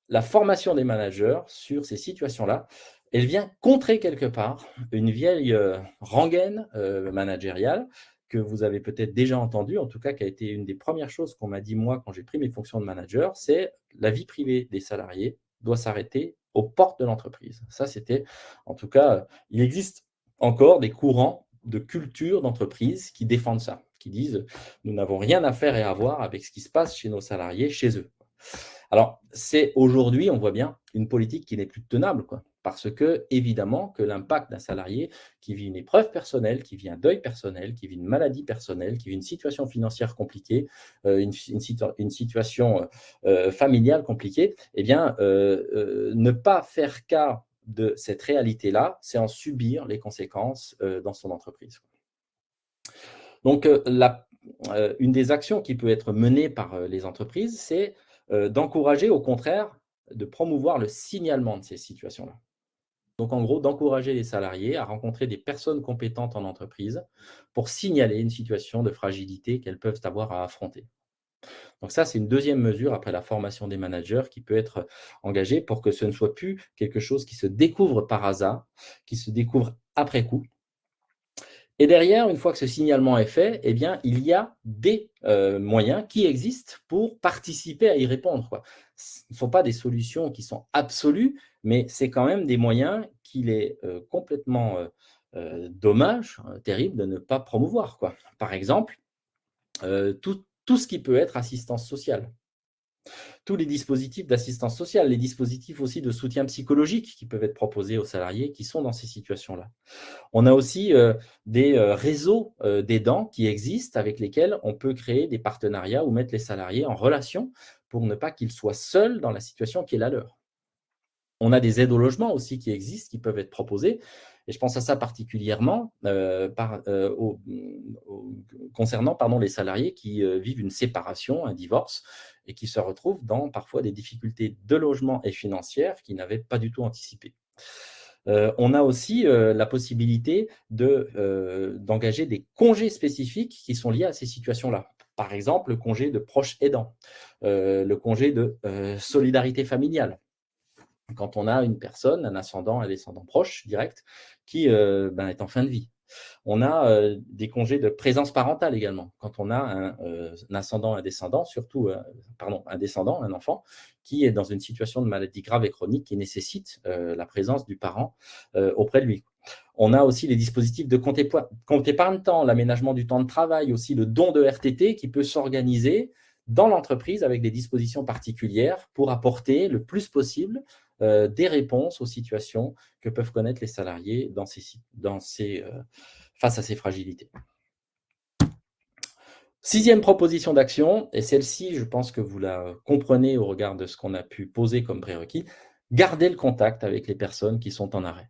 la formation des managers sur ces situations-là, elle vient contrer quelque part une vieille rengaine managériale que vous avez peut-être déjà entendue, en tout cas qui a été une des premières choses qu'on m'a dit moi quand j'ai pris mes fonctions de manager, c'est la vie privée des salariés doit s'arrêter aux portes de l'entreprise. Ça, c'était, en tout cas, il existe encore des courants de culture d'entreprise qui défendent ça, qui disent nous n'avons rien à faire et à voir avec ce qui se passe chez nos salariés, chez eux. Alors, c'est aujourd'hui, on voit bien, une politique qui n'est plus tenable, quoi. Parce que, évidemment, que l'impact d'un salarié qui vit une épreuve personnelle, qui vit un deuil personnel, qui vit une maladie personnelle, qui vit une situation financière compliquée, une situation familiale compliquée, eh bien, ne pas faire cas de cette réalité-là, c'est en subir les conséquences dans son entreprise. Donc, une des actions qui peut être menée par les entreprises, c'est d'encourager, au contraire, de promouvoir le signalement de ces situations-là. Donc, en gros, d'encourager les salariés à rencontrer des personnes compétentes en entreprise pour signaler une situation de fragilité qu'elles peuvent avoir à affronter. Donc ça, c'est une deuxième mesure après la formation des managers qui peut être engagée pour que ce ne soit plus quelque chose qui se découvre par hasard, qui se découvre après coup. Et derrière, une fois que ce signalement est fait, eh bien, il y a des moyens qui existent pour participer à y répondre, quoi. Ce ne sont pas des solutions qui sont absolues, mais c'est quand même des moyens qu'il est complètement dommage, terrible de ne pas promouvoir, quoi. Par exemple, tout ce qui peut être assistance sociale. Tous les dispositifs d'assistance sociale, les dispositifs aussi de soutien psychologique qui peuvent être proposés aux salariés qui sont dans ces situations-là. On a aussi des réseaux d'aidants qui existent avec lesquels on peut créer des partenariats ou mettre les salariés en relation pour ne pas qu'ils soient seuls dans la situation qui est la leur. On a des aides au logement aussi qui existent, qui peuvent être proposées. Et je pense à ça particulièrement concernant les salariés qui vivent une séparation, un divorce, et qui se retrouvent dans parfois des difficultés de logement et financières qu'ils n'avaient pas du tout anticipées. On a aussi la possibilité d'engager des congés spécifiques qui sont liés à ces situations-là. Par exemple, le congé de proche aidant, le congé de solidarité familiale. Quand on a une personne, un ascendant, un descendant proche, direct, qui est en fin de vie. On a des congés de présence parentale également. Quand on a un ascendant, un descendant, surtout un descendant, un enfant, qui est dans une situation de maladie grave et chronique qui nécessite la présence du parent auprès de lui. On a aussi les dispositifs de compte épargne-temps, l'aménagement du temps de travail, aussi le don de RTT qui peut s'organiser dans l'entreprise avec des dispositions particulières pour apporter le plus possible des réponses aux situations que peuvent connaître les salariés face à ces fragilités. Sixième proposition d'action, et celle-ci, je pense que vous la comprenez au regard de ce qu'on a pu poser comme prérequis, garder le contact avec les personnes qui sont en arrêt,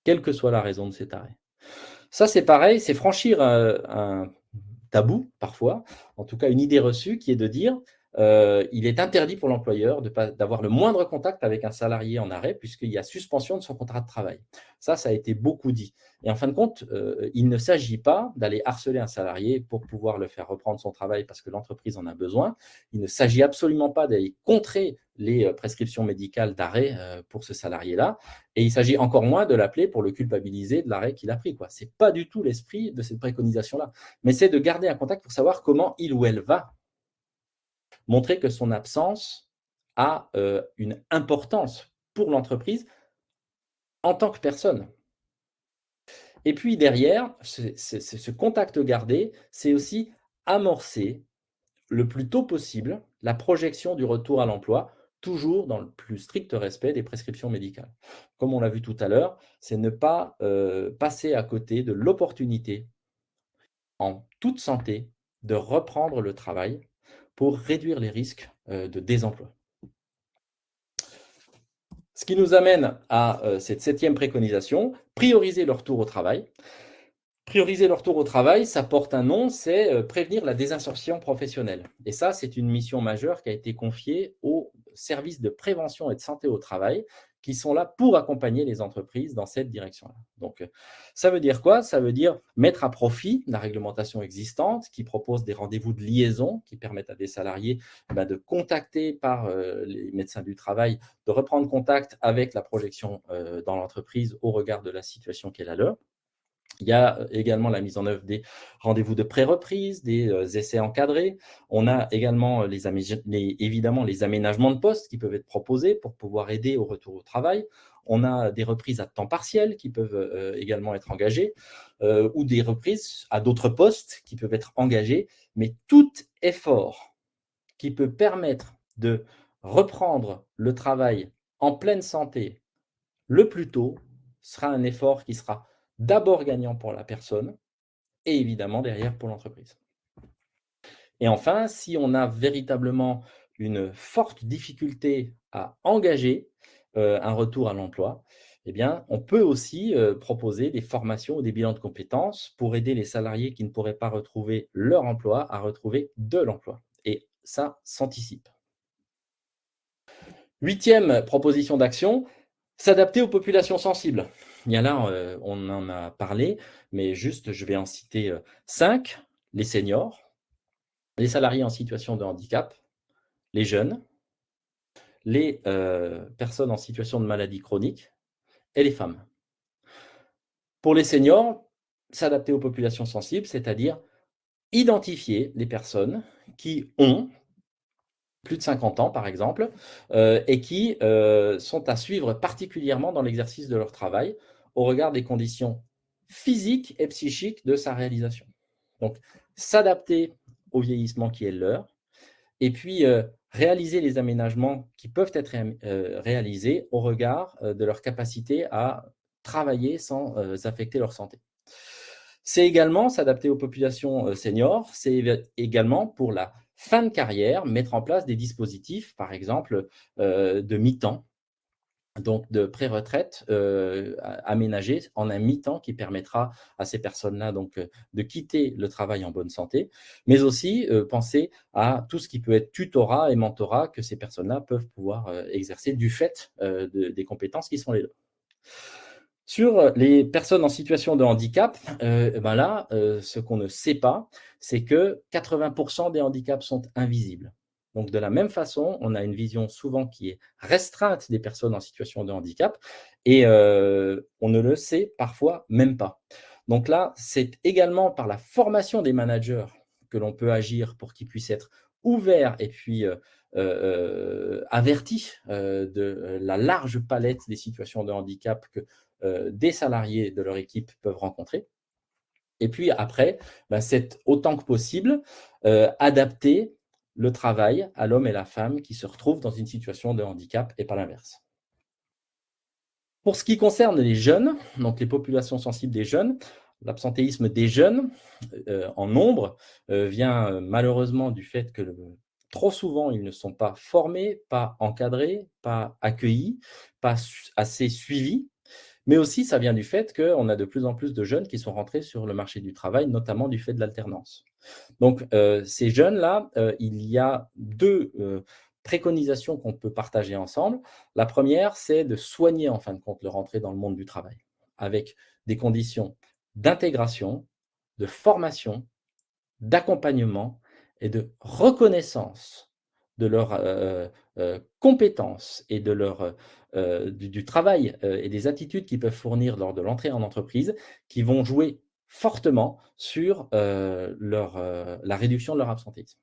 quelle que soit la raison de cet arrêt. Ça, c'est pareil, c'est franchir un tabou parfois, en tout cas une idée reçue qui est de dire il est interdit pour l'employeur d'avoir le moindre contact avec un salarié en arrêt puisqu'il y a suspension de son contrat de travail. Ça a été beaucoup dit. Et en fin de compte, il ne s'agit pas d'aller harceler un salarié pour pouvoir le faire reprendre son travail parce que l'entreprise en a besoin. Il ne s'agit absolument pas d'aller contrer les prescriptions médicales d'arrêt pour ce salarié-là. Et il s'agit encore moins de l'appeler pour le culpabiliser de l'arrêt qu'il a pris. Ce n'est pas du tout l'esprit de cette préconisation-là. Mais c'est de garder un contact pour savoir comment il ou elle va. Montrer que son absence a une importance pour l'entreprise en tant que personne. Et puis derrière, ce contact gardé, c'est aussi amorcer le plus tôt possible la projection du retour à l'emploi, toujours dans le plus strict respect des prescriptions médicales. Comme on l'a vu tout à l'heure, c'est ne pas passer à côté de l'opportunité, en toute santé, de reprendre le travail pour réduire les risques de désemploi. Ce qui nous amène à cette 7e préconisation, prioriser le retour au travail. Prioriser le retour au travail, ça porte un nom, c'est prévenir la désinsertion professionnelle. Et ça, c'est une mission majeure qui a été confiée aux services de prévention et de santé au travail qui sont là pour accompagner les entreprises dans cette direction-là. Donc, ça veut dire quoi? Ça veut dire mettre à profit la réglementation existante qui propose des rendez-vous de liaison qui permettent à des salariés de contacter par les médecins du travail, de reprendre contact avec la projection dans l'entreprise au regard de la situation qui est la leur. Il y a également la mise en œuvre des rendez-vous de pré-reprise, des essais encadrés. On a également évidemment les aménagements de poste qui peuvent être proposés pour pouvoir aider au retour au travail. On a des reprises à temps partiel qui peuvent également être engagées ou des reprises à d'autres postes qui peuvent être engagés. Mais tout effort qui peut permettre de reprendre le travail en pleine santé le plus tôt sera un effort qui sera d'abord gagnant pour la personne et évidemment derrière pour l'entreprise. Et enfin, si on a véritablement une forte difficulté à engager un retour à l'emploi, eh bien, on peut aussi proposer des formations ou des bilans de compétences pour aider les salariés qui ne pourraient pas retrouver leur emploi à retrouver de l'emploi. Et ça s'anticipe. 8e proposition d'action, s'adapter aux populations sensibles. Il y a là, on en a parlé, mais juste, je vais en citer 5, les seniors, les salariés en situation de handicap, les jeunes, les personnes en situation de maladie chronique et les femmes. Pour les seniors, s'adapter aux populations sensibles, c'est-à-dire identifier les personnes qui ont plus de 50 ans, par exemple, et qui sont à suivre particulièrement dans l'exercice de leur travail au regard des conditions physiques et psychiques de sa réalisation. Donc, s'adapter au vieillissement qui est le leur, et puis réaliser les aménagements qui peuvent être réalisés au regard de leur capacité à travailler sans affecter leur santé. C'est également s'adapter aux populations seniors, c'est également pour la fin de carrière, mettre en place des dispositifs, par exemple, de mi-temps, donc de pré-retraite aménagés en un mi-temps qui permettra à ces personnes-là donc de quitter le travail en bonne santé, mais aussi penser à tout ce qui peut être tutorat et mentorat que ces personnes-là peuvent pouvoir exercer du fait des compétences qui sont les leurs. Sur les personnes en situation de handicap, ce qu'on ne sait pas, c'est que 80 % des handicaps sont invisibles. Donc de la même façon, on a une vision souvent qui est restreinte des personnes en situation de handicap et on ne le sait parfois même pas. Donc là, c'est également par la formation des managers que l'on peut agir pour qu'ils puissent être ouverts et puis avertis de la large palette des situations de handicap que des salariés de leur équipe peuvent rencontrer. Et puis après, c'est autant que possible adapter le travail à l'homme et la femme qui se retrouvent dans une situation de handicap et pas l'inverse. Pour ce qui concerne les jeunes, donc les populations sensibles des jeunes, l'absentéisme des jeunes en nombre vient malheureusement du fait que trop souvent ils ne sont pas formés, pas encadrés, pas accueillis, pas assez suivis. Mais aussi, ça vient du fait qu'on a de plus en plus de jeunes qui sont rentrés sur le marché du travail, notamment du fait de l'alternance. Donc, ces jeunes-là, il y a 2 préconisations qu'on peut partager ensemble. La première, c'est de soigner, en fin de compte, leur entrée dans le monde du travail, avec des conditions d'intégration, de formation, d'accompagnement et de reconnaissance de leurs, compétences et de leur, du travail, et des attitudes qu'ils peuvent fournir lors de l'entrée en entreprise, qui vont jouer fortement sur, la réduction de leur absentéisme.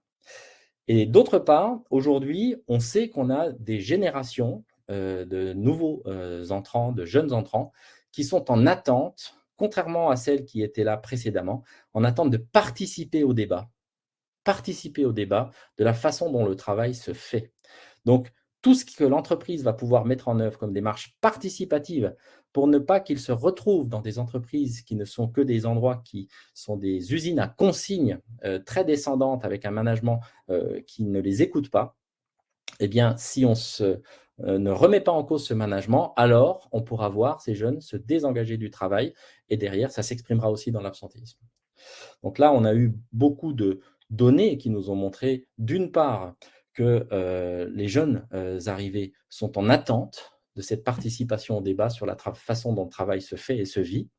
Et d'autre part, aujourd'hui, on sait qu'on a des générations, de nouveaux, entrants, de jeunes entrants, qui sont en attente, contrairement à celles qui étaient là précédemment, en attente de participer au débat de la façon dont le travail se fait. Donc, tout ce que l'entreprise va pouvoir mettre en œuvre comme démarche participative pour ne pas qu'ils se retrouvent dans des entreprises qui ne sont que des endroits qui sont des usines à consignes très descendantes avec un management qui ne les écoute pas, eh bien, si on ne remet pas en cause ce management, alors on pourra voir ces jeunes se désengager du travail et derrière, ça s'exprimera aussi dans l'absentéisme. Donc là, on a eu beaucoup de données qui nous ont montré, d'une part, que les jeunes arrivés sont en attente de cette participation au débat sur la façon dont le travail se fait et se vit.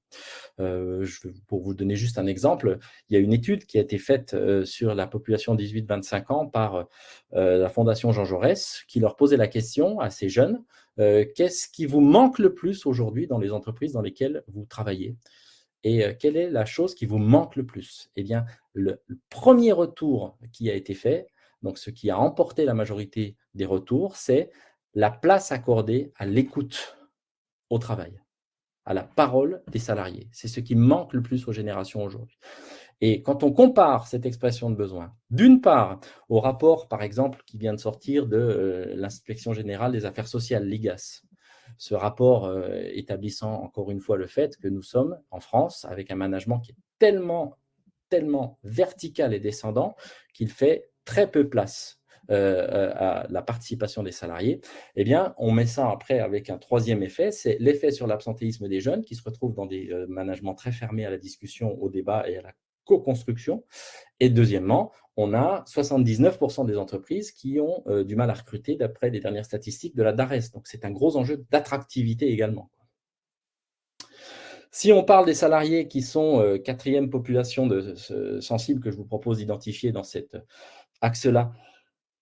Pour vous donner juste un exemple, il y a une étude qui a été faite sur la population 18-25 ans par la Fondation Jean Jaurès, qui leur posait la question à ces jeunes, qu'est-ce qui vous manque le plus aujourd'hui dans les entreprises dans lesquelles vous travaillez? Et quelle est la chose qui vous manque le plus? Eh bien, le premier retour qui a été fait, donc ce qui a emporté la majorité des retours, c'est la place accordée à l'écoute au travail, à la parole des salariés. C'est ce qui manque le plus aux générations aujourd'hui. Et quand on compare cette expression de besoin, d'une part, au rapport, par exemple, qui vient de sortir de l'Inspection générale des affaires sociales, l'IGAS, ce rapport établissant encore une fois le fait que nous sommes en France avec un management qui est tellement vertical et descendant qu'il fait très peu place à la participation des salariés. Eh bien, on met ça après avec un troisième effet, c'est l'effet sur l'absentéisme des jeunes qui se retrouvent dans des managements très fermés à la discussion, au débat et à la co-construction. Et deuxièmement, on a 79% des entreprises qui ont du mal à recruter d'après les dernières statistiques de la DARES. Donc, c'est un gros enjeu d'attractivité également. Si on parle des salariés qui sont quatrième population sensible que je vous propose d'identifier dans cet axe-là,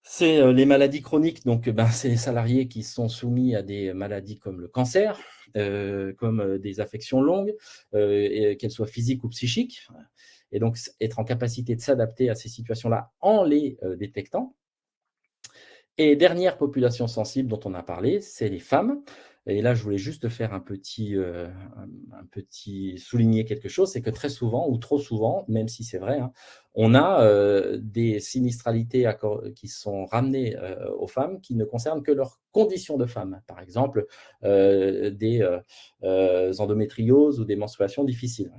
c'est les maladies chroniques. Donc, c'est les salariés qui sont soumis à des maladies comme le cancer, comme des affections longues, qu'elles soient physiques ou psychiques. Et donc, être en capacité de s'adapter à ces situations-là en les détectant. Et dernière population sensible dont on a parlé, c'est les femmes. Et là, je voulais juste faire un petit souligner quelque chose, c'est que très souvent, ou trop souvent, même si c'est vrai, hein, on a des sinistralités qui sont ramenées aux femmes qui ne concernent que leur condition de femme. Par exemple, des endométrioses ou des menstruations difficiles.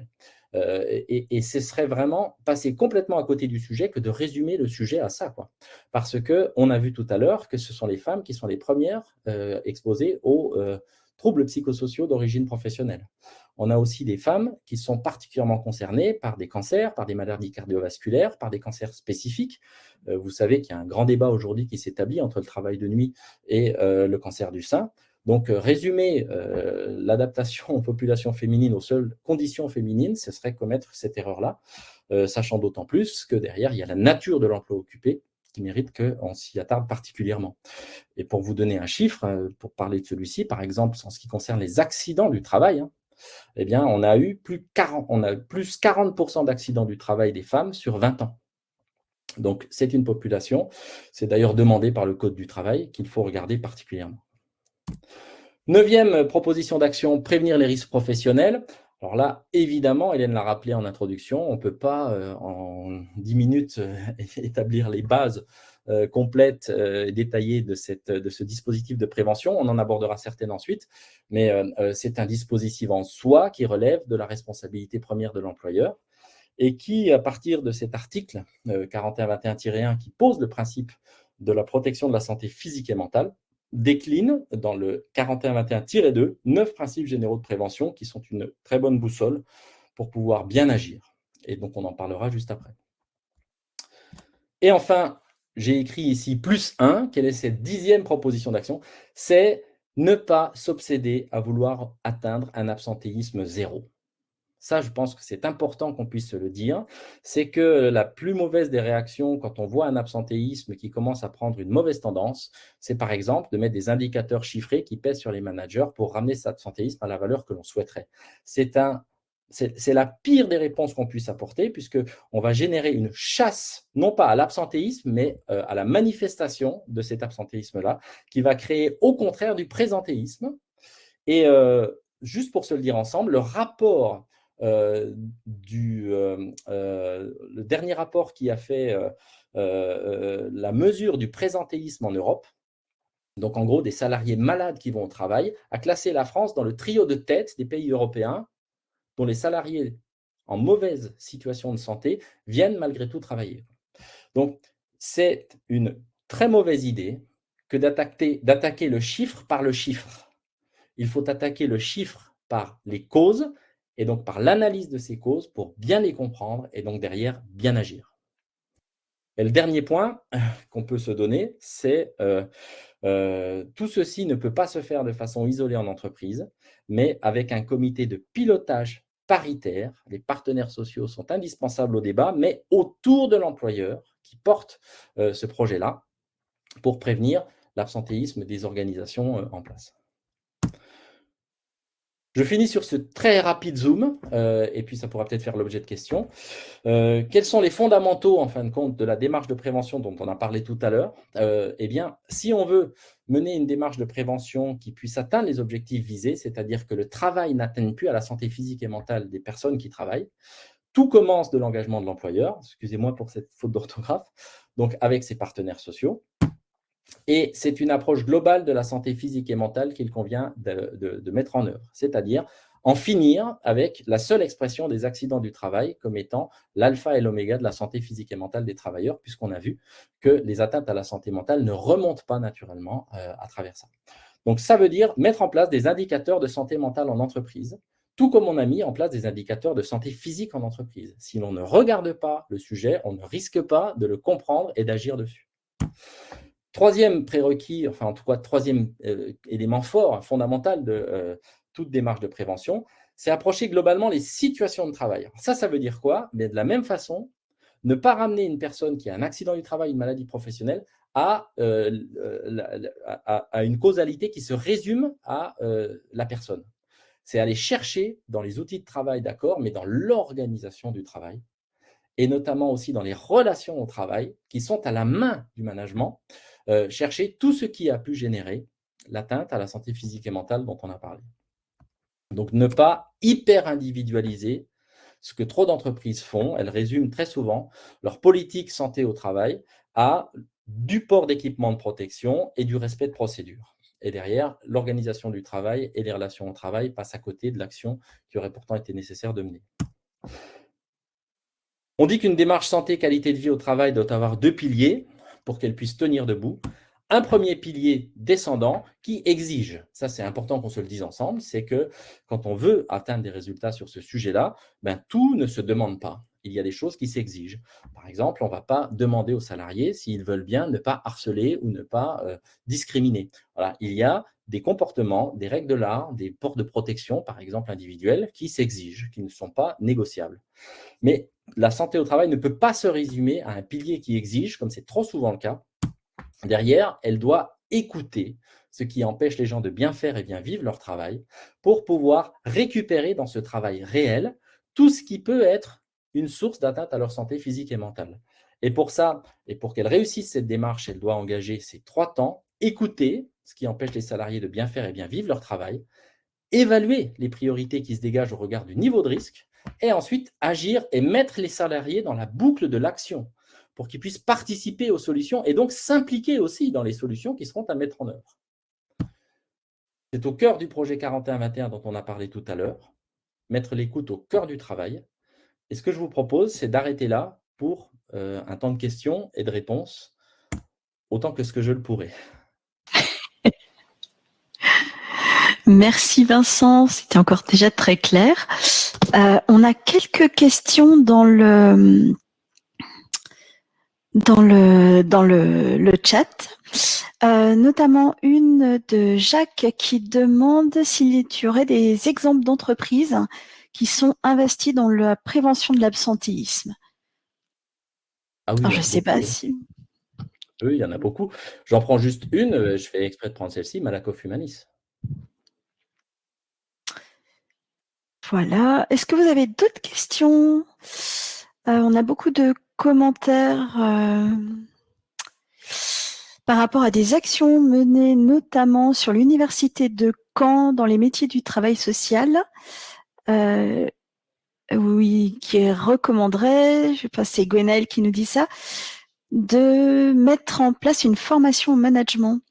Et ce serait vraiment passer complètement à côté du sujet que de résumer le sujet à ça, quoi. Parce qu'on a vu tout à l'heure que ce sont les femmes qui sont les premières exposées aux troubles psychosociaux d'origine professionnelle. On a aussi des femmes qui sont particulièrement concernées par des cancers, par des maladies cardiovasculaires, par des cancers spécifiques. Vous savez qu'il y a un grand débat aujourd'hui qui s'établit entre le travail de nuit et le cancer du sein. Donc, résumer l'adaptation aux populations féminines aux seules conditions féminines, ce serait commettre cette erreur-là, sachant d'autant plus que derrière, il y a la nature de l'emploi occupé qui mérite qu'on s'y attarde particulièrement. Et pour vous donner un chiffre, pour parler de celui-ci, par exemple, en ce qui concerne les accidents du travail, eh bien, on a eu plus 40% d'accidents du travail des femmes sur 20 ans. Donc, c'est une population, c'est d'ailleurs demandé par le Code du travail, qu'il faut regarder particulièrement. 9e proposition d'action, prévenir les risques professionnels. Alors là, évidemment, Hélène l'a rappelé en introduction, on ne peut pas en 10 minutes établir les bases complètes et détaillées de ce dispositif de prévention. On en abordera certaines ensuite, mais c'est un dispositif en soi qui relève de la responsabilité première de l'employeur et qui, à partir de cet article 4121-1 qui pose le principe de la protection de la santé physique et mentale, décline dans le 41-21-2 9 principes généraux de prévention qui sont une très bonne boussole pour pouvoir bien agir. Et donc, on en parlera juste après. Et enfin, j'ai écrit ici +1. Quelle est cette 10e proposition d'action? C'est ne pas s'obséder à vouloir atteindre un absentéisme zéro. Ça, je pense que c'est important qu'on puisse se le dire. C'est que la plus mauvaise des réactions quand on voit un absentéisme qui commence à prendre une mauvaise tendance, c'est par exemple de mettre des indicateurs chiffrés qui pèsent sur les managers pour ramener cet absentéisme à la valeur que l'on souhaiterait. C'est la pire des réponses qu'on puisse apporter, puisqu'on va générer une chasse, non pas à l'absentéisme, mais à la manifestation de cet absentéisme-là, qui va créer au contraire du présentéisme. Et juste pour se le dire ensemble, le rapport le dernier rapport qui a fait la mesure du présentéisme en Europe, donc en gros des salariés malades qui vont au travail, a classé la France dans le trio de tête des pays européens dont les salariés en mauvaise situation de santé viennent malgré tout travailler. Donc, c'est une très mauvaise idée que d'attaquer le chiffre par le chiffre. Il faut attaquer le chiffre par les causes et donc par l'analyse de ces causes pour bien les comprendre et donc derrière bien agir. Et le dernier point qu'on peut se donner, c'est tout ceci ne peut pas se faire de façon isolée en entreprise, mais avec un comité de pilotage paritaire. Les partenaires sociaux sont indispensables au débat, mais autour de l'employeur qui porte ce projet-là pour prévenir l'absentéisme des organisations en place. Je finis sur ce très rapide zoom, et puis ça pourra peut-être faire l'objet de questions. Quels sont les fondamentaux, en fin de compte, de la démarche de prévention dont on a parlé tout à l'heure? Eh bien, si on veut mener une démarche de prévention qui puisse atteindre les objectifs visés, c'est-à-dire que le travail n'atteigne plus à la santé physique et mentale des personnes qui travaillent, tout commence de l'engagement de l'employeur, excusez-moi pour cette faute d'orthographe, donc avec ses partenaires sociaux. Et c'est une approche globale de la santé physique et mentale qu'il convient de mettre en œuvre, c'est-à-dire en finir avec la seule expression des accidents du travail comme étant l'alpha et l'oméga de la santé physique et mentale des travailleurs, puisqu'on a vu que les atteintes à la santé mentale ne remontent pas naturellement à travers ça. Donc ça veut dire mettre en place des indicateurs de santé mentale en entreprise, tout comme on a mis en place des indicateurs de santé physique en entreprise. Si l'on ne regarde pas le sujet, on ne risque pas de le comprendre et d'agir dessus. Troisième prérequis, enfin en tout cas troisième élément fort, fondamental de toute démarche de prévention, c'est approcher globalement les situations de travail. Ça veut dire quoi? Mais de la même façon, ne pas ramener une personne qui a un accident du travail, une maladie professionnelle, à une causalité qui se résume à la personne. C'est aller chercher dans les outils de travail, d'accord, mais dans l'organisation du travail, et notamment aussi dans les relations au travail qui sont à la main du management, chercher tout ce qui a pu générer l'atteinte à la santé physique et mentale dont on a parlé. Donc ne pas hyper individualiser ce que trop d'entreprises font. Elles résument très souvent leur politique santé au travail à du port d'équipements de protection et du respect de procédures. Et derrière, l'organisation du travail et les relations au travail passent à côté de l'action qui aurait pourtant été nécessaire de mener. On dit qu'une démarche santé qualité de vie au travail doit avoir 2 piliers pour qu'elle puisse tenir debout. Un premier pilier descendant qui exige, ça c'est important qu'on se le dise ensemble, c'est que quand on veut atteindre des résultats sur ce sujet-là, tout ne se demande pas. Il y a des choses qui s'exigent. Par exemple, on ne va pas demander aux salariés s'ils veulent bien ne pas harceler ou ne pas discriminer. Voilà, il y a des comportements, des règles de l'art, des ports de protection, par exemple individuels, qui s'exigent, qui ne sont pas négociables. Mais la santé au travail ne peut pas se résumer à un pilier qui exige, comme c'est trop souvent le cas. Derrière, elle doit écouter ce qui empêche les gens de bien faire et bien vivre leur travail pour pouvoir récupérer dans ce travail réel tout ce qui peut être une source d'atteinte à leur santé physique et mentale. Et pour ça, et pour qu'elle réussisse cette démarche, elle doit engager ces 3 temps: écouter ce qui empêche les salariés de bien faire et bien vivre leur travail, évaluer les priorités qui se dégagent au regard du niveau de risque, et ensuite agir et mettre les salariés dans la boucle de l'action pour qu'ils puissent participer aux solutions et donc s'impliquer aussi dans les solutions qui seront à mettre en œuvre. C'est au cœur du projet 41-21 dont on a parlé tout à l'heure, mettre l'écoute au cœur du travail. Et ce que je vous propose, c'est d'arrêter là pour un temps de questions et de réponses, autant que ce que je le pourrai. Merci Vincent, c'était encore déjà très clair. On a quelques questions dans le chat, notamment une de Jacques qui demande s'il y aurait des exemples d'entreprises qui sont investies dans la prévention de l'absentéisme. Ah oui, Alors, il y je en ne a sais pas beaucoup. si... Oui, il y en a beaucoup. J'en prends juste une, je fais exprès de prendre celle-ci, Malakoff Humanis. Voilà. Est-ce que vous avez d'autres questions? On a beaucoup de commentaires par rapport à des actions menées notamment sur l'université de Caen dans les métiers du travail social. Oui, qui recommanderait, je sais pas, c'est Gwenaël qui nous dit ça, de mettre en place une formation au management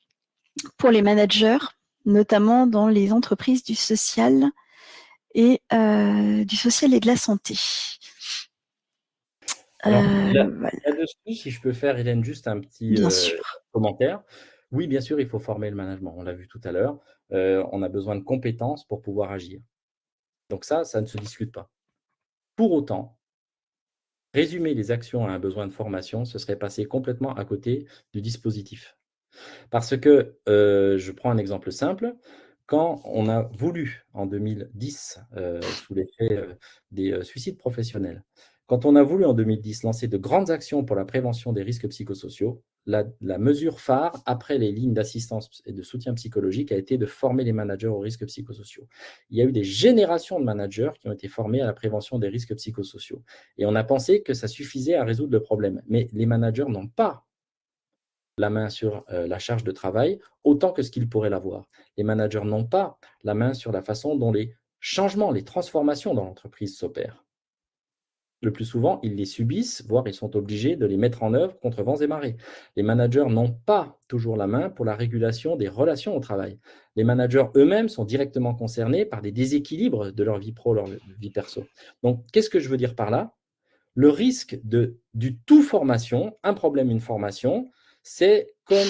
pour les managers, notamment dans les entreprises du social et de la santé. Alors, Voilà, là-dessus, si je peux faire, Hélène, juste un petit bien sûr. commentaire. Oui, bien sûr, il faut former le management. On l'a vu tout à l'heure. On a besoin de compétences pour pouvoir agir. Donc ça ne se discute pas. Pour autant, résumer les actions à un besoin de formation, ce serait passer complètement à côté du dispositif. Parce que, je prends un exemple simple, quand on a voulu en 2010, sous l'effet, des, suicides professionnels, quand on a voulu en 2010 lancer de grandes actions pour la prévention des risques psychosociaux, la mesure phare après les lignes d'assistance et de soutien psychologique a été de former les managers aux risques psychosociaux. Il y a eu des générations de managers qui ont été formés à la prévention des risques psychosociaux et on a pensé que ça suffisait à résoudre le problème. Mais les managers n'ont pas la main sur la charge de travail autant que ce qu'ils pourraient l'avoir. Les managers n'ont pas la main sur la façon dont les changements, les transformations dans l'entreprise s'opèrent. Le plus souvent, ils les subissent, voire ils sont obligés de les mettre en œuvre contre vents et marées. Les managers n'ont pas toujours la main pour la régulation des relations au travail. Les managers eux-mêmes sont directement concernés par des déséquilibres de leur vie pro, leur vie perso. Donc, qu'est-ce que je veux dire par là? Le risque du tout formation, un problème, une formation, c'est comme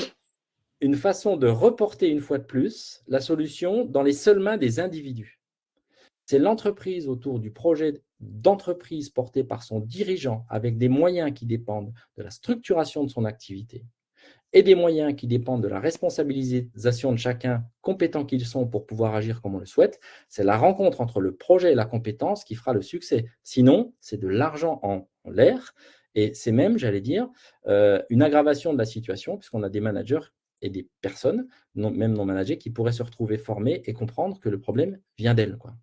une façon de reporter une fois de plus la solution dans les seules mains des individus. C'est l'entreprise autour du projet d'entreprise porté par son dirigeant avec des moyens qui dépendent de la structuration de son activité et des moyens qui dépendent de la responsabilisation de chacun, compétents qu'ils sont pour pouvoir agir comme on le souhaite. C'est la rencontre entre le projet et la compétence qui fera le succès. Sinon, c'est de l'argent en l'air et c'est même, j'allais dire, une aggravation de la situation puisqu'on a des managers et des personnes, même non managées, qui pourraient se retrouver formées et comprendre que le problème vient d'elles, quoi.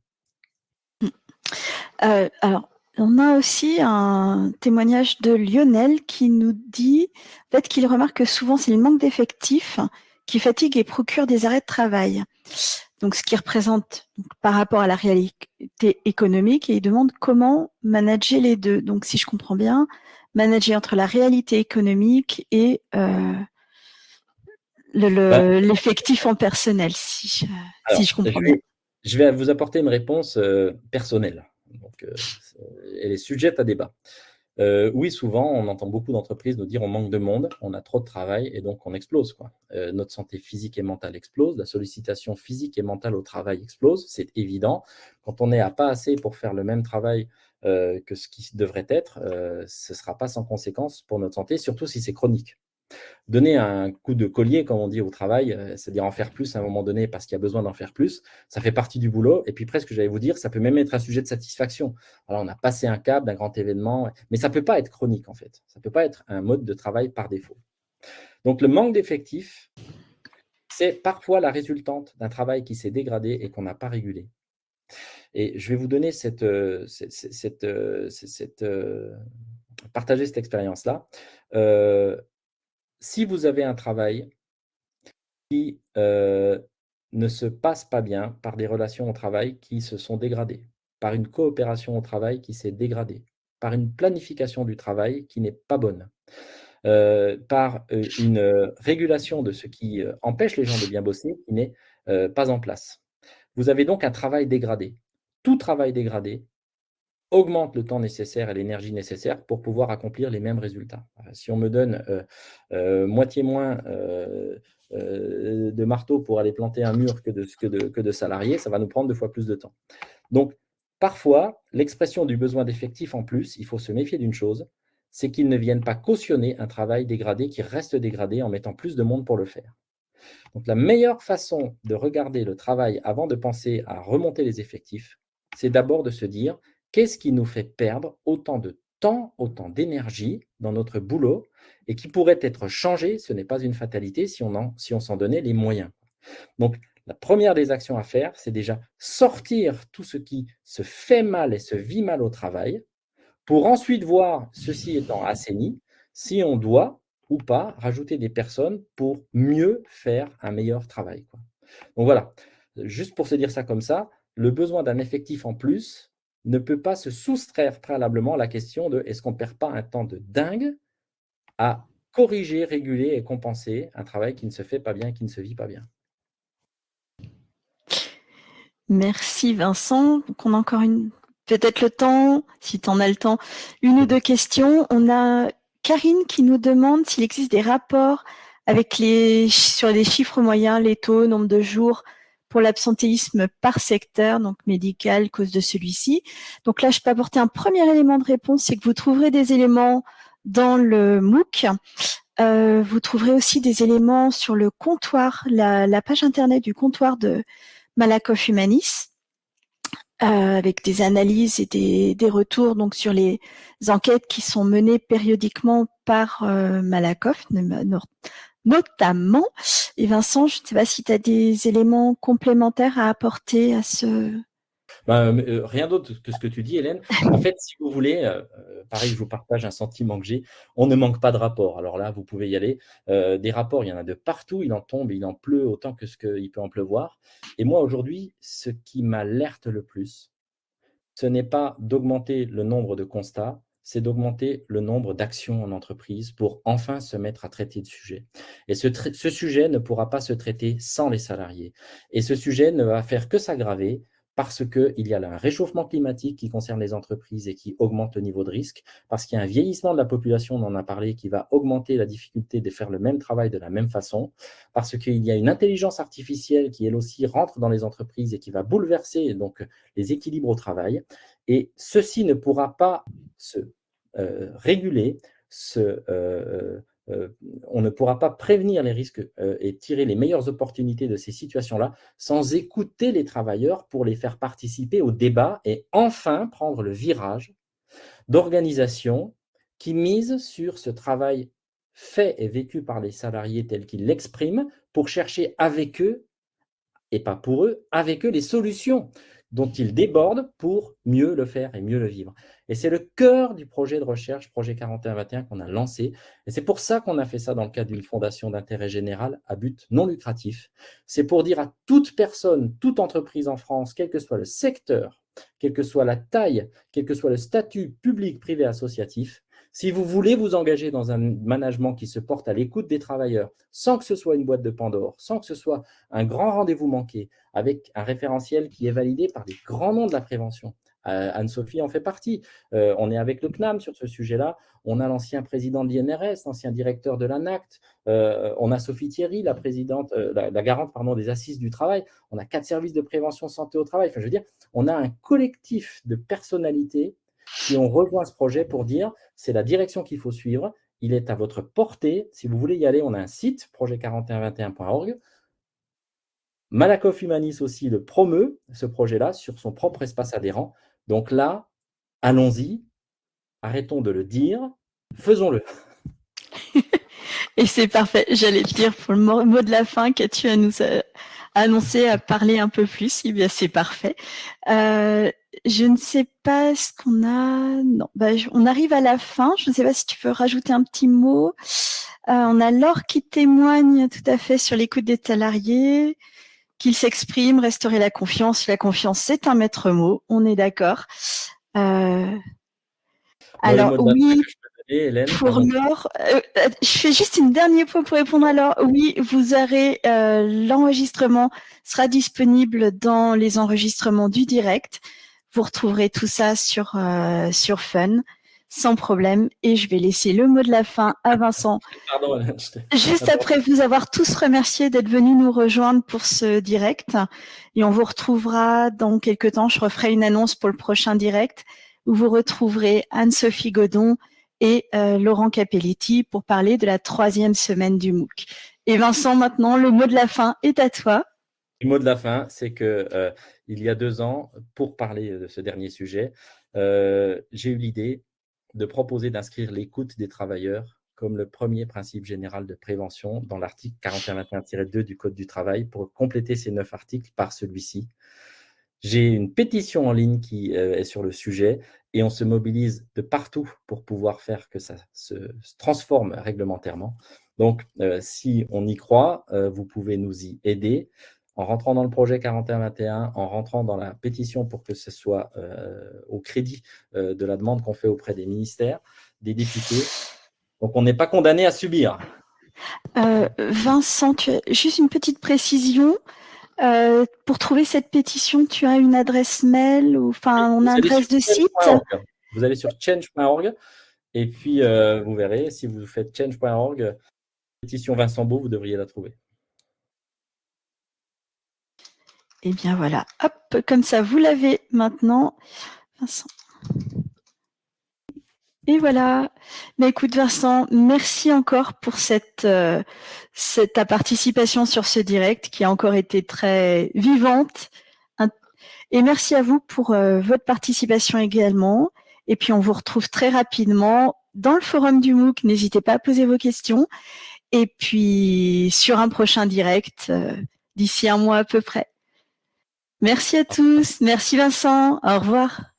Alors, on a aussi un témoignage de Lionel qui nous dit en fait, qu'il remarque que souvent c'est le manque d'effectifs qui fatigue et procure des arrêts de travail. Donc, ce qui représente par rapport à la réalité économique, et il demande comment manager les deux. Donc, si je comprends bien, manager entre la réalité économique et Ben, l'effectif en personnel, si alors, je comprends bien. je vais vous apporter une réponse personnelle. Donc, elle est sujette à débat. Oui, souvent, on entend beaucoup d'entreprises nous dire on manque de monde, on a trop de travail et donc on explose, quoi. Notre santé physique et mentale explose, la sollicitation physique et mentale au travail explose, c'est évident. Quand on est à pas assez pour faire le même travail que ce qui devrait être, ce ne sera pas sans conséquence pour notre santé, surtout si c'est chronique. Donner un coup de collier, comme on dit au travail, c'est-à-dire en faire plus à un moment donné parce qu'il y a besoin d'en faire plus, ça fait partie du boulot. Et puis presque, j'allais vous dire, ça peut même être un sujet de satisfaction. Alors, on a passé un cap d'un grand événement, mais ça ne peut pas être chronique en fait. Ça ne peut pas être un mode de travail par défaut. Donc, le manque d'effectifs, c'est parfois la résultante d'un travail qui s'est dégradé et qu'on n'a pas régulé. Et je vais vous donner partager cette expérience-là. Si vous avez un travail qui ne se passe pas bien par des relations au travail qui se sont dégradées, par une coopération au travail qui s'est dégradée, par une planification du travail qui n'est pas bonne, par une régulation de ce qui empêche les gens de bien bosser qui n'est pas en place. Vous avez donc un travail dégradé. Tout travail dégradé augmente le temps nécessaire et l'énergie nécessaire pour pouvoir accomplir les mêmes résultats. Si on me donne moitié moins de marteau pour aller planter un mur que de salariés, ça va nous prendre 2 fois plus de temps. Donc, parfois, l'expression du besoin d'effectifs en plus, il faut se méfier d'une chose, c'est qu'ils ne viennent pas cautionner un travail dégradé qui reste dégradé en mettant plus de monde pour le faire. Donc, la meilleure façon de regarder le travail avant de penser à remonter les effectifs, c'est d'abord de se dire qu'est-ce qui nous fait perdre autant de temps, autant d'énergie dans notre boulot et qui pourrait être changé, ce n'est pas une fatalité si on s'en donnait les moyens. Donc, la première des actions à faire, c'est déjà sortir tout ce qui se fait mal et se vit mal au travail pour ensuite voir, ceci étant assaini, si on doit ou pas rajouter des personnes pour mieux faire un meilleur travail, quoi. Donc voilà, juste pour se dire ça comme ça, le besoin d'un effectif en plus ne peut pas se soustraire préalablement à la question de est-ce qu'on ne perd pas un temps de dingue à corriger, réguler et compenser un travail qui ne se fait pas bien, qui ne se vit pas bien. Merci Vincent. Donc on a encore peut-être le temps, si tu en as le temps, une ou deux questions. On a Karine qui nous demande s'il existe des rapports sur les chiffres moyens, les taux, nombre de jours pour l'absentéisme par secteur, donc médical, cause de celui-ci. Donc là, je peux apporter un premier élément de réponse, c'est que vous trouverez des éléments dans le MOOC. Vous trouverez aussi des éléments sur le comptoir, la page internet du comptoir de Malakoff Humanis, avec des analyses et des retours donc sur les enquêtes qui sont menées périodiquement par Malakoff, notamment. Et Vincent, je ne sais pas si tu as des éléments complémentaires à apporter à ce... Rien d'autre que ce que tu dis, Hélène. En fait, si vous voulez, pareil, je vous partage un sentiment que j'ai, on ne manque pas de rapports. Alors là, vous pouvez y aller. Des rapports, il y en a de partout, il en tombe, il en pleut autant que ce qu'il peut en pleuvoir. Et moi, aujourd'hui, ce qui m'alerte le plus, ce n'est pas d'augmenter le nombre de constats, c'est d'augmenter le nombre d'actions en entreprise pour enfin se mettre à traiter de sujet. Et ce sujet ne pourra pas se traiter sans les salariés. Et ce sujet ne va faire que s'aggraver parce qu'il y a là un réchauffement climatique qui concerne les entreprises et qui augmente le niveau de risque, parce qu'il y a un vieillissement de la population, on en a parlé, qui va augmenter la difficulté de faire le même travail de la même façon, parce qu'il y a une intelligence artificielle qui, elle aussi, rentre dans les entreprises et qui va bouleverser donc les équilibres au travail. Et ceci ne pourra pas se réguler, on ne pourra pas prévenir les risques et tirer les meilleures opportunités de ces situations-là sans écouter les travailleurs pour les faire participer au débat et enfin prendre le virage d'organisation qui mise sur ce travail fait et vécu par les salariés tels qu'ils l'expriment pour chercher avec eux, et pas pour eux, avec eux les solutions dont ils débordent pour mieux le faire et mieux le vivre. Et c'est le cœur du projet de recherche, projet 4121, qu'on a lancé. Et c'est pour ça qu'on a fait ça dans le cadre d'une fondation d'intérêt général à but non lucratif. C'est pour dire à toute personne, toute entreprise en France, quel que soit le secteur, quelle que soit la taille, quel que soit le statut public, privé, associatif, si vous voulez vous engager dans un management qui se porte à l'écoute des travailleurs, sans que ce soit une boîte de Pandore, sans que ce soit un grand rendez-vous manqué, avec un référentiel qui est validé par les grands noms de la prévention. Anne-Sophie en fait partie. On est avec le CNAM sur ce sujet-là. On a l'ancien président de l'INRS, l'ancien directeur de l'ANACT. On a Sophie Thierry, la présidente, la garante des assises du travail. On a 4 services de prévention santé au travail. Enfin, je veux dire, on a un collectif de personnalités qui ont rejoint ce projet pour dire c'est la direction qu'il faut suivre. Il est à votre portée. Si vous voulez y aller, on a un site, projet4121.org. Malakoff Humanis aussi le promeut, ce projet-là, sur son propre espace adhérent. Donc là, allons-y, arrêtons de le dire, faisons-le. Et c'est parfait. J'allais te dire pour le mot de la fin, qu'as-tu à nous annoncer, à parler un peu plus? Eh bien, c'est parfait. Je ne sais pas ce qu'on a. Non, on arrive à la fin. Je ne sais pas si tu peux rajouter un petit mot. On a Laure qui témoigne tout à fait sur l'écoute des salariés, qu'il s'exprime, restaurer la confiance. La confiance, c'est un maître mot. On est d'accord. Alors oui. Hélène, pour Laure, je fais juste une dernière fois pour répondre à Laure. Oui, vous aurez l'enregistrement sera disponible dans les enregistrements du direct. Vous retrouverez tout ça sur Fun. sans problème. Et je vais laisser le mot de la fin à Vincent. Pardon. Juste après vous avoir tous remerciés d'être venus nous rejoindre pour ce direct. Et on vous retrouvera dans quelques temps. Je referai une annonce pour le prochain direct où vous retrouverez Anne-Sophie Godon et Laurent Capelletti pour parler de la 3e semaine du MOOC. Et Vincent, maintenant, le mot de la fin est à toi. Le mot de la fin, c'est que il y a 2 ans, pour parler de ce dernier sujet, j'ai eu l'idée de proposer d'inscrire l'écoute des travailleurs comme le premier principe général de prévention dans l'article 4121-2 du Code du travail pour compléter ces 9 articles par celui-ci. J'ai une pétition en ligne qui est sur le sujet et on se mobilise de partout pour pouvoir faire que ça se transforme réglementairement. Donc, si on y croit, vous pouvez nous y aider en rentrant dans le projet 4121, en rentrant dans la pétition pour que ce soit au crédit de la demande qu'on fait auprès des ministères, des députés. Donc, on n'est pas condamné à subir. Vincent, juste une petite précision. Pour trouver cette pétition, tu as une adresse mail ou une adresse de site? Vous allez sur change.org et puis vous verrez, si vous faites change.org, pétition Vincent Beau, vous devriez la trouver. Et bien voilà, hop, comme ça, vous l'avez maintenant, Vincent. Et voilà. Mais écoute, Vincent, merci encore pour ta participation sur ce direct qui a encore été très vivante. Et merci à vous pour votre participation également. Et puis, on vous retrouve très rapidement dans le forum du MOOC. N'hésitez pas à poser vos questions. Et puis, sur un prochain direct, d'ici un mois à peu près. Merci à tous. Merci Vincent. Au revoir.